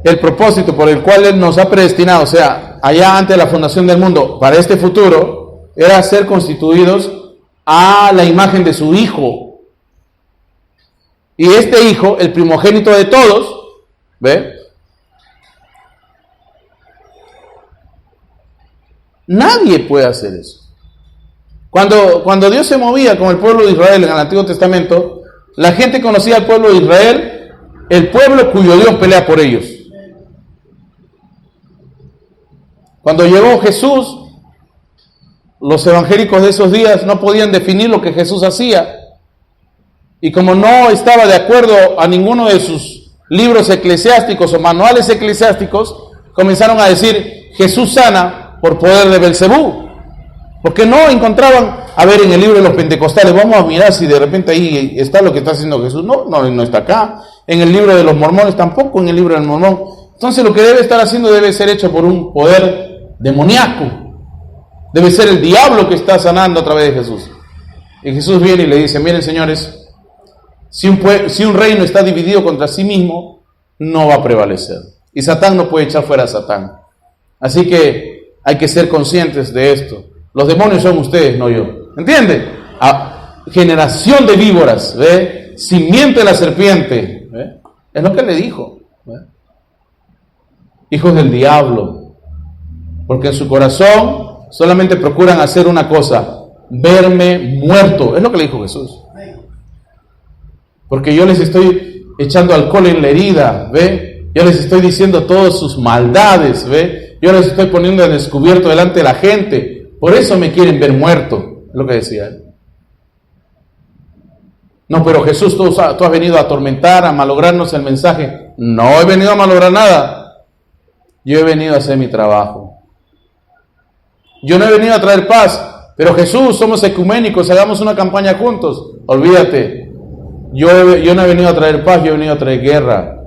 S1: el propósito por el cual Él nos ha predestinado, o sea, allá antes de la fundación del mundo, para este futuro, era ser constituidos a la imagen de su Hijo. Y este Hijo, el primogénito de todos, ¿ve? Nadie puede hacer eso. Cuando Dios se movía con el pueblo de Israel en el Antiguo Testamento, la gente conocía al pueblo de Israel, el pueblo cuyo Dios pelea por ellos. Cuando llegó Jesús, los evangélicos de esos días no podían definir lo que Jesús hacía. Y como no estaba de acuerdo a ninguno de sus libros eclesiásticos o manuales eclesiásticos, comenzaron a decir, Jesús sana por poder de Belcebú. Porque no encontraban, a ver, en el libro de los pentecostales, vamos a mirar si de repente ahí está lo que está haciendo Jesús. No está acá. En el libro de los mormones tampoco, en el libro del mormón. Entonces lo que debe estar haciendo debe ser hecho por un poder demoníaco. Debe ser el diablo que está sanando a través de Jesús. Y Jesús viene y le dice, miren señores, si un reino está dividido contra sí mismo, no va a prevalecer. Y Satán no puede echar fuera a Satán. Así que hay que ser conscientes de esto. Los demonios son ustedes, no yo. ¿Entiende? Generación de víboras, ¿ve? Simiente de la serpiente, ¿ve? Es lo que le dijo, ¿ve? Hijos del diablo. Porque en su corazón solamente procuran hacer una cosa, verme muerto. Es lo que le dijo Jesús. Porque yo les estoy echando alcohol en la herida, ¿ve? Yo les estoy diciendo todas sus maldades, ¿ve? Yo les estoy poniendo en descubierto delante de la gente. Por eso me quieren ver muerto, es lo que decía él. No, pero Jesús, tú has venido a atormentar, a malograrnos el mensaje. No he venido a malograr nada. Yo he venido a hacer mi trabajo. Yo no he venido a traer paz, pero Jesús, somos ecuménicos, hagamos una campaña juntos. Olvídate, yo no he venido a traer paz, yo he venido a traer guerra.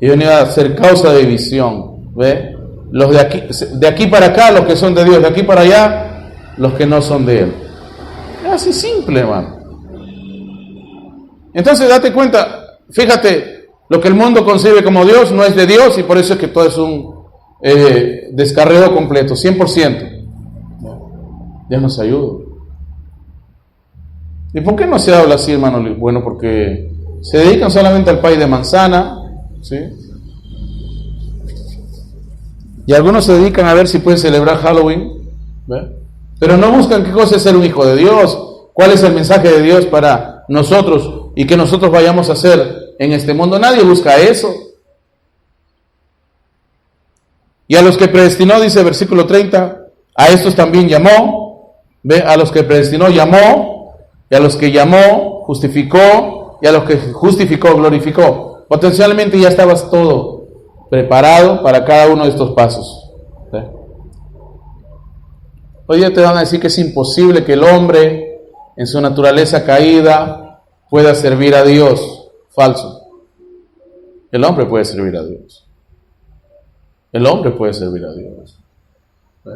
S1: He venido a ser causa de división, ¿ve? Los de aquí para acá, los que son de Dios, de aquí para allá, los que no son de Él. Es así simple, hermano. Entonces date cuenta, fíjate, lo que el mundo concibe como Dios no es de Dios y por eso es que todo es un descarreo completo, 100%. Dios nos ayuda. ¿Y por qué no se habla así, hermano? Bueno, porque se dedican solamente al pay de manzana, ¿sí? Y algunos se dedican a ver si pueden celebrar Halloween, ¿ve? Pero no buscan qué cosa es ser un hijo de Dios, cuál es el mensaje de Dios para nosotros y que nosotros vayamos a hacer en este mundo. Nadie busca eso. Y a los que predestinó, dice versículo 30, a estos también llamó, ¿ve? A los que predestinó llamó, y a los que llamó justificó, y a los que justificó glorificó. Potencialmente ya estabas todo preparado para cada uno de estos pasos. ¿Sí? Hoy día te van a decir que es imposible que el hombre en su naturaleza caída pueda servir a Dios. Falso. El hombre puede servir a Dios. El hombre puede servir a Dios. ¿Sí?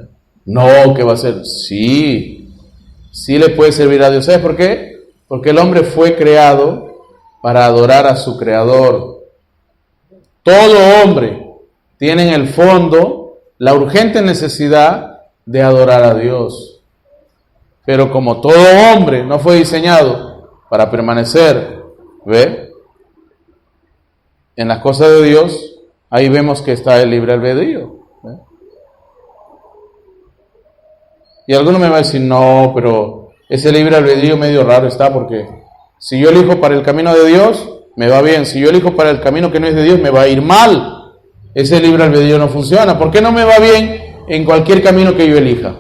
S1: No, ¿qué va a hacer? Sí le puede servir a Dios. ¿Sabes por qué? Porque el hombre fue creado para adorar a su Creador. Todo hombre tiene en el fondo la urgente necesidad de adorar a Dios. Pero como todo hombre no fue diseñado para permanecer, ¿ve?, en las cosas de Dios, ahí vemos que está el libre albedrío. Y alguno me va a decir, no, pero ese libre albedrío medio raro está, porque si yo elijo para el camino de Dios, me va bien. Si yo elijo para el camino que no es de Dios, me va a ir mal. Ese libre albedrío no funciona. ¿Por qué no me va bien en cualquier camino que yo elija?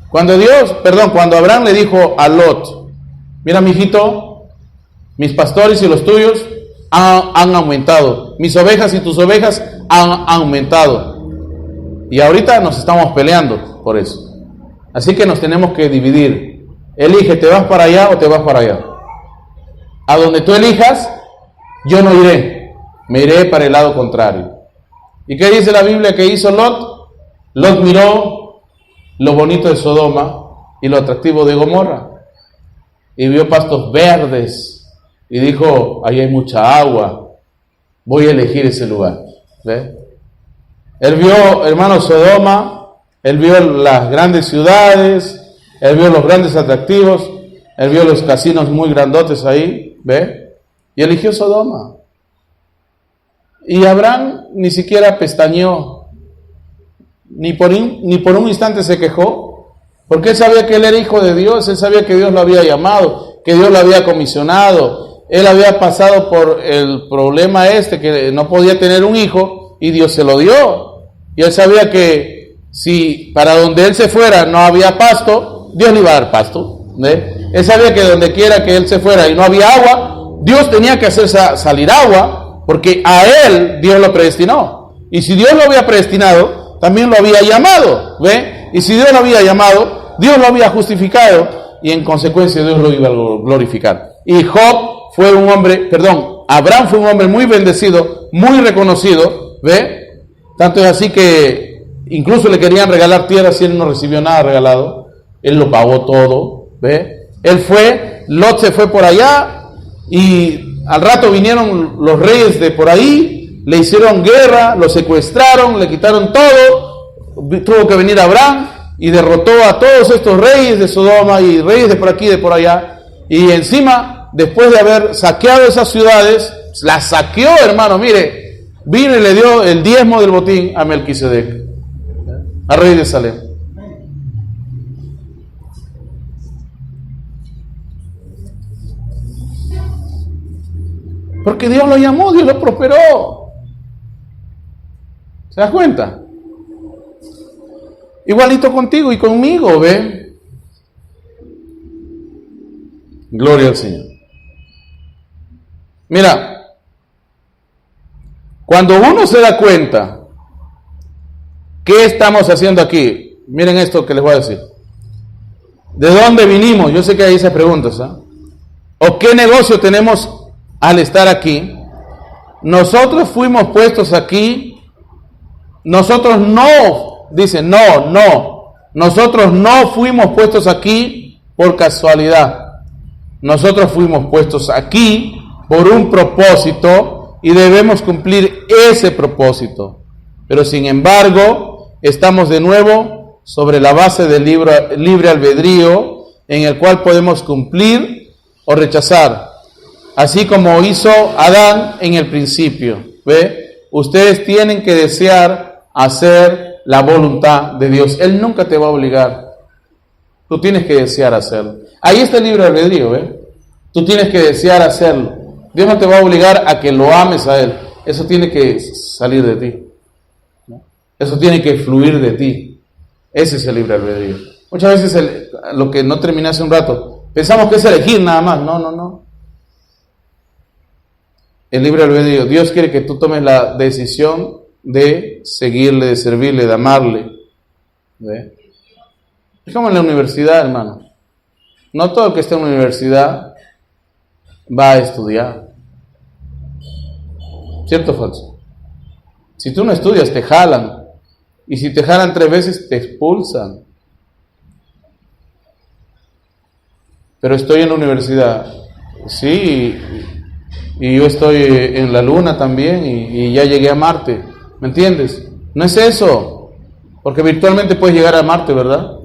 S1: Cuando Abraham le dijo a Lot, mira, mijito, mis pastores y los tuyos han aumentado. Mis ovejas y tus ovejas han aumentado. Y ahorita nos estamos peleando por eso. Así que nos tenemos que dividir. Elige, ¿te vas para allá o te vas para allá? A donde tú elijas, yo no iré. Me iré para el lado contrario. ¿Y qué dice la Biblia que hizo Lot? Lot miró lo bonito de Sodoma y lo atractivo de Gomorra. Y vio pastos verdes. Y dijo, ahí hay mucha agua. Voy a elegir ese lugar. ¿Ve? Él vio, hermano, Sodoma. Él vio las grandes ciudades, él vio los grandes atractivos, él vio los casinos muy grandotes ahí, ¿ve? Y eligió Sodoma. Y Abraham ni siquiera pestañeó, ni por un instante se quejó, porque él sabía que él era hijo de Dios, él sabía que Dios lo había llamado, que Dios lo había comisionado, él había pasado por el problema que no podía tener un hijo, y Dios se lo dio, y él sabía que si para donde él se fuera no había pasto, Dios le iba a dar pasto. ¿Ve? Él sabía que donde quiera que él se fuera y no había agua, Dios tenía que hacer salir agua, porque a él Dios lo predestinó. Y si Dios lo había predestinado, también lo había llamado. ¿Ve? Y si Dios lo había llamado, Dios lo había justificado, y en consecuencia Dios lo iba a glorificar. Y Abraham fue un hombre muy bendecido, muy reconocido. ¿Ve? Tanto es así que incluso le querían regalar tierras y él no recibió nada regalado. Él lo pagó todo. ¿Ve? Lot se fue por allá y al rato vinieron los reyes de por ahí, le hicieron guerra, lo secuestraron, le quitaron todo. Tuvo que venir Abraham y derrotó a todos estos reyes de Sodoma y reyes de por aquí y de por allá. Y encima, después de haber saqueado esas ciudades, las saqueó, hermano, mire, vino y le dio el diezmo del botín a Melquisedec, al rey de Salem. Porque Dios lo llamó, Dios lo prosperó. ¿Se das cuenta? Igualito contigo y conmigo, ¿ve? Gloria al Señor. Mira, cuando uno se da cuenta, ¿qué estamos haciendo aquí? Miren esto que les voy a decir. ¿De dónde vinimos? Yo sé que hay esas preguntas, ¿eh? ¿O qué negocio tenemos al estar aquí? Nosotros fuimos puestos aquí. Nosotros no, dicen, no. Nosotros no fuimos puestos aquí por casualidad. Nosotros fuimos puestos aquí por un propósito y debemos cumplir ese propósito. Pero sin embargo, estamos de nuevo sobre la base del libre albedrío, en el cual podemos cumplir o rechazar, así como hizo Adán en el principio. ¿Ve? Ustedes tienen que desear hacer la voluntad de Dios. Él nunca te va a obligar. Tú tienes que desear hacerlo. Ahí está el libre albedrío, ¿eh? Tú tienes que desear hacerlo. Dios no te va a obligar a que lo ames a Él. Eso tiene que salir de ti. Eso tiene que fluir de ti. Ese es el libre albedrío. Muchas veces lo que no terminé hace un rato, pensamos que es elegir nada más. No. El libre albedrío. Dios quiere que tú tomes la decisión de seguirle, de servirle, de amarle. ¿Ve? Es como en la universidad, hermano. No todo el que está en la universidad va a estudiar. ¿Cierto o falso? Si tú no estudias, te jalan. Y si te jalan 3 veces, te expulsan. Pero estoy en la universidad. Sí, y yo estoy en la luna también, y ya llegué a Marte. ¿Me entiendes? No es eso. Porque virtualmente puedes llegar a Marte, ¿verdad?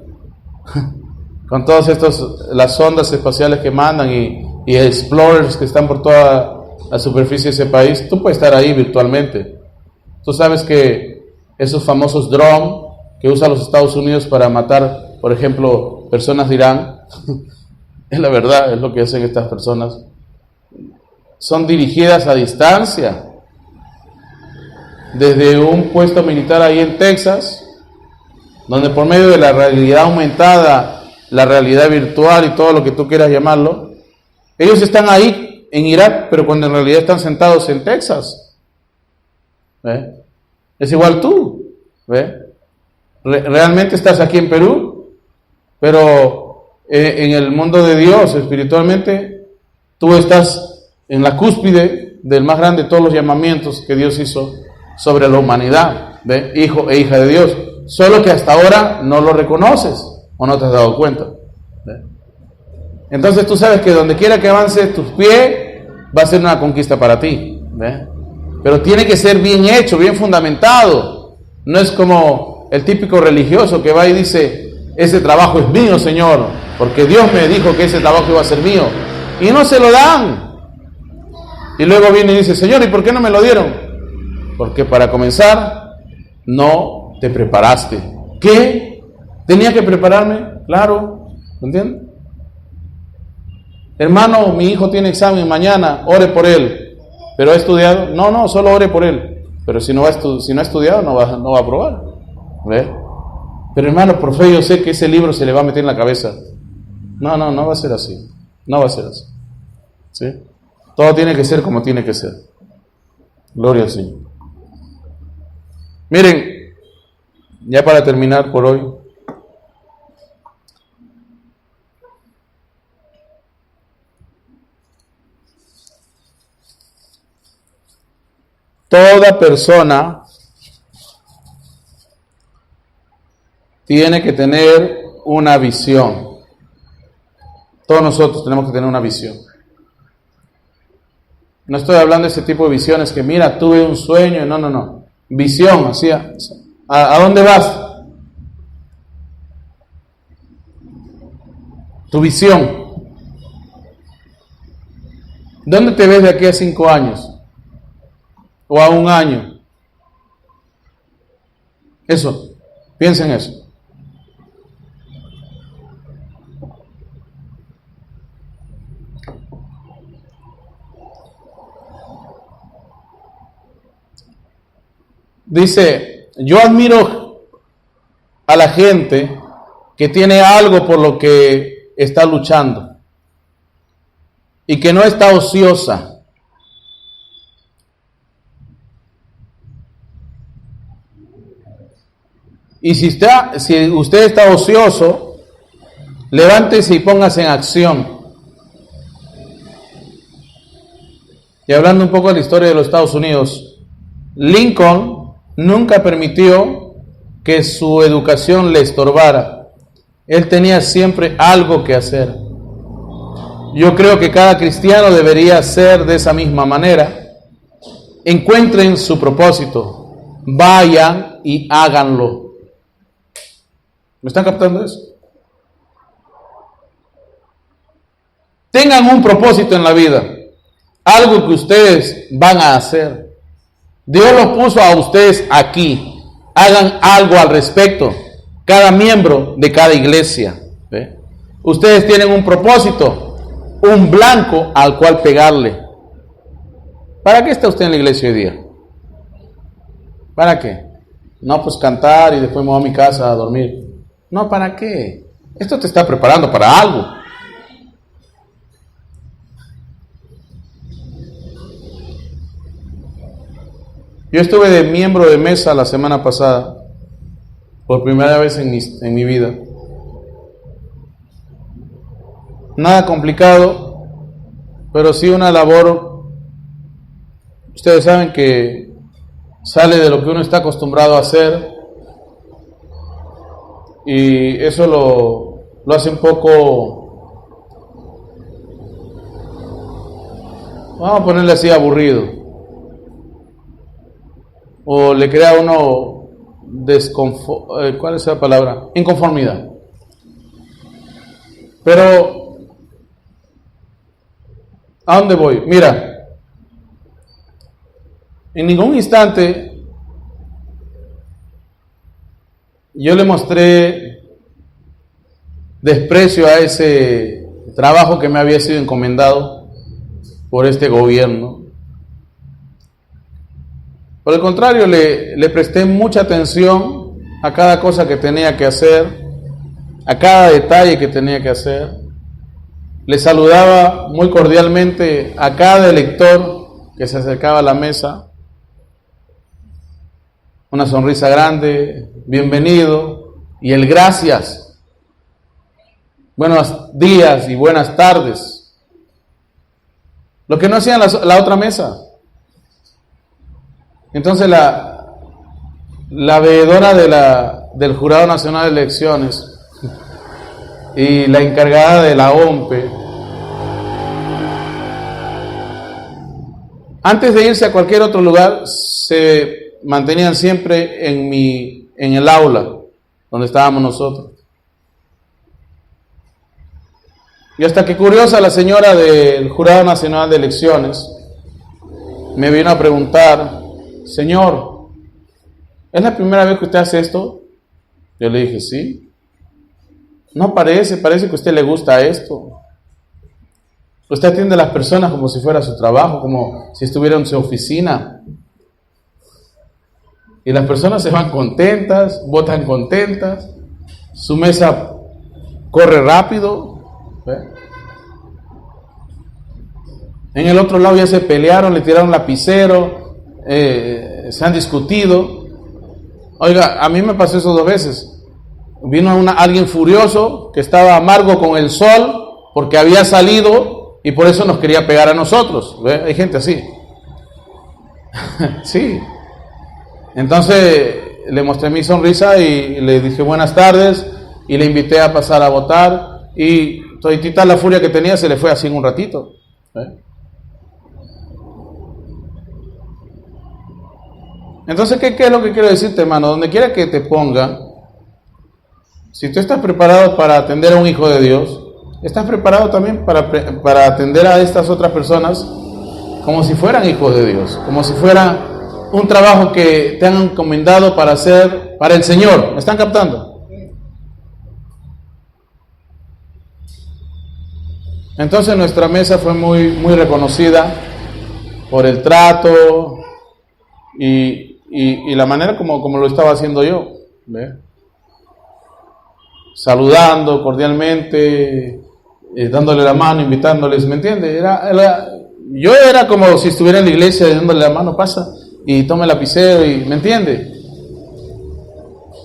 S1: Con todas las sondas espaciales que mandan y explorers que están por toda la superficie de ese país, tú puedes estar ahí virtualmente. Tú sabes que esos famosos drones que usan los Estados Unidos para matar, por ejemplo, personas de Irán, es la verdad, es lo que hacen estas personas, son dirigidas a distancia desde un puesto militar ahí en Texas, donde por medio de la realidad aumentada, la realidad virtual y todo lo que tú quieras llamarlo, ellos están ahí en Irak, pero cuando en realidad están sentados en Texas. ¿Ve? Es igual tú. ¿Ve? Realmente estás aquí en Perú, pero en el mundo de Dios, espiritualmente, tú estás en la cúspide del más grande de todos los llamamientos que Dios hizo sobre la humanidad, ¿ve? Hijo e hija de Dios, solo que hasta ahora no lo reconoces o no te has dado cuenta, ¿ve? Entonces tú sabes que donde quiera que avances tus pies va a ser una conquista para ti, ¿ve? Pero tiene que ser bien hecho, bien fundamentado. No es como el típico religioso que va y dice: ese trabajo es mío, Señor, porque Dios me dijo que ese trabajo iba a ser mío, y no se lo dan. Y luego viene y dice: Señor, ¿y por qué no me lo dieron? Porque para comenzar no te preparaste. ¿Qué? ¿Tenía que prepararme? Claro, ¿entiendes? Hermano, mi hijo tiene examen mañana, ore por él. ¿Pero ha estudiado? No, solo ore por él. Pero si no ha estudiado, no va a aprobar. ¿Ve? Pero hermano, por fe yo sé que ese libro se le va a meter en la cabeza. No va a ser así. No va a ser así. ¿Sí? Todo tiene que ser como tiene que ser. Gloria al Señor. Miren, ya para terminar por hoy, toda persona tiene que tener una visión. Todos nosotros tenemos que tener una visión. No estoy hablando de ese tipo de visiones que, mira, tuve un sueño. No. Visión, así. ¿A dónde vas? Tu visión. ¿Dónde te ves de aquí a 5 años? ¿O a 1 año? Eso. Piensa en eso. Dice: yo admiro a la gente que tiene algo por lo que está luchando y que no está ociosa. Y si usted está ocioso, levántese y póngase en acción. Y hablando un poco de la historia de los Estados Unidos, Lincoln nunca permitió que su educación le estorbara. Él tenía siempre algo que hacer. Yo creo que cada cristiano debería ser de esa misma manera. Encuentren su propósito, vayan y háganlo. ¿Me están captando eso? Tengan un propósito en la vida, algo que ustedes van a hacer. Dios los puso a ustedes aquí. Hagan algo al respecto. Cada miembro de cada iglesia. ¿Ve? Ustedes tienen un propósito, un blanco al cual pegarle. ¿Para qué está usted en la iglesia hoy día? ¿Para qué? No, pues cantar y después me voy a mi casa a dormir. No, ¿para qué? Esto te está preparando para algo. Yo estuve de miembro de mesa la semana pasada, por primera vez en mi vida. Nada complicado, pero sí una labor. Ustedes saben que sale de lo que uno está acostumbrado a hacer, y eso lo hace un poco, vamos a ponerle así, aburrido. O le crea a uno ¿cuál es la palabra? Inconformidad. Pero ¿a dónde voy? Mira, en ningún instante yo le mostré desprecio a ese trabajo que me había sido encomendado por este gobierno. Por el contrario, le presté mucha atención a cada cosa que tenía que hacer, a cada detalle que tenía que hacer. Le saludaba muy cordialmente a cada elector que se acercaba a la mesa. Una sonrisa grande, bienvenido, y el gracias. Buenos días y buenas tardes. Lo que no hacían la otra mesa. Entonces la veedora del Jurado Nacional de Elecciones y la encargada de la OMPE, antes de irse a cualquier otro lugar, se mantenían siempre en el aula donde estábamos nosotros. Y hasta que curiosa, la señora del Jurado Nacional de Elecciones me vino a preguntar: señor, ¿es la primera vez que usted hace esto? Yo le dije, sí. No parece que a usted le gusta esto. Usted atiende a las personas como si fuera su trabajo, como si estuviera en su oficina. Y las personas se van contentas, votan contentas, su mesa corre rápido. En el otro lado ya se pelearon, le tiraron lapicero, se han discutido. Oiga, a mí me pasó eso 2 veces. Vino alguien furioso que estaba amargo con el sol porque había salido y por eso nos quería pegar a nosotros. ¿Ve? Hay gente así. Sí. Entonces le mostré mi sonrisa y le dije buenas tardes y le invité a pasar a votar, y toditita la furia que tenía se le fue así en un ratito. Entonces, ¿qué es lo que quiero decirte, hermano? Donde quiera que te ponga, si tú estás preparado para atender a un hijo de Dios, estás preparado también para atender a estas otras personas como si fueran hijos de Dios, como si fuera un trabajo que te han encomendado para hacer para el Señor. ¿Me están captando? Entonces nuestra mesa fue muy reconocida por el trato y la manera como lo estaba haciendo yo. ¿Ve? Saludando cordialmente, dándole la mano, invitándoles, ¿me entiende? Yo era como si estuviera en la iglesia dándole la mano, pasa y tome el lapicero, y ¿me entiende?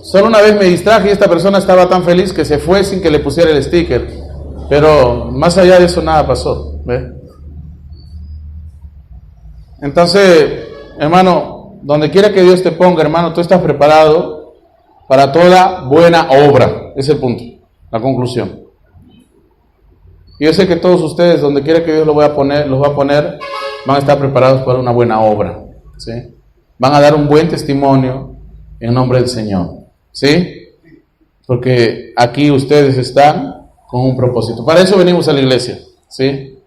S1: Solo una vez me distraje y esta persona estaba tan feliz que se fue sin que le pusiera el sticker, pero más allá de eso nada pasó. ¿Ve? Entonces, hermano, donde quiera que Dios te ponga, hermano, tú estás preparado para toda buena obra. Ese es el punto, la conclusión. Y yo sé que todos ustedes, donde quiera que Dios los va a poner, van a estar preparados para una buena obra, ¿sí? Van a dar un buen testimonio en nombre del Señor, ¿sí? Porque aquí ustedes están con un propósito. Para eso venimos a la iglesia, ¿sí?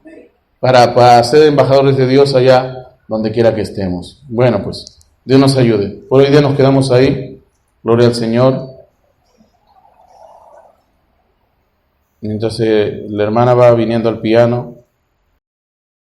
S1: Para ser embajadores de Dios allá donde quiera que estemos. Bueno, pues, Dios nos ayude. Por hoy día nos quedamos ahí. Gloria al Señor. Entonces la hermana va viniendo al piano.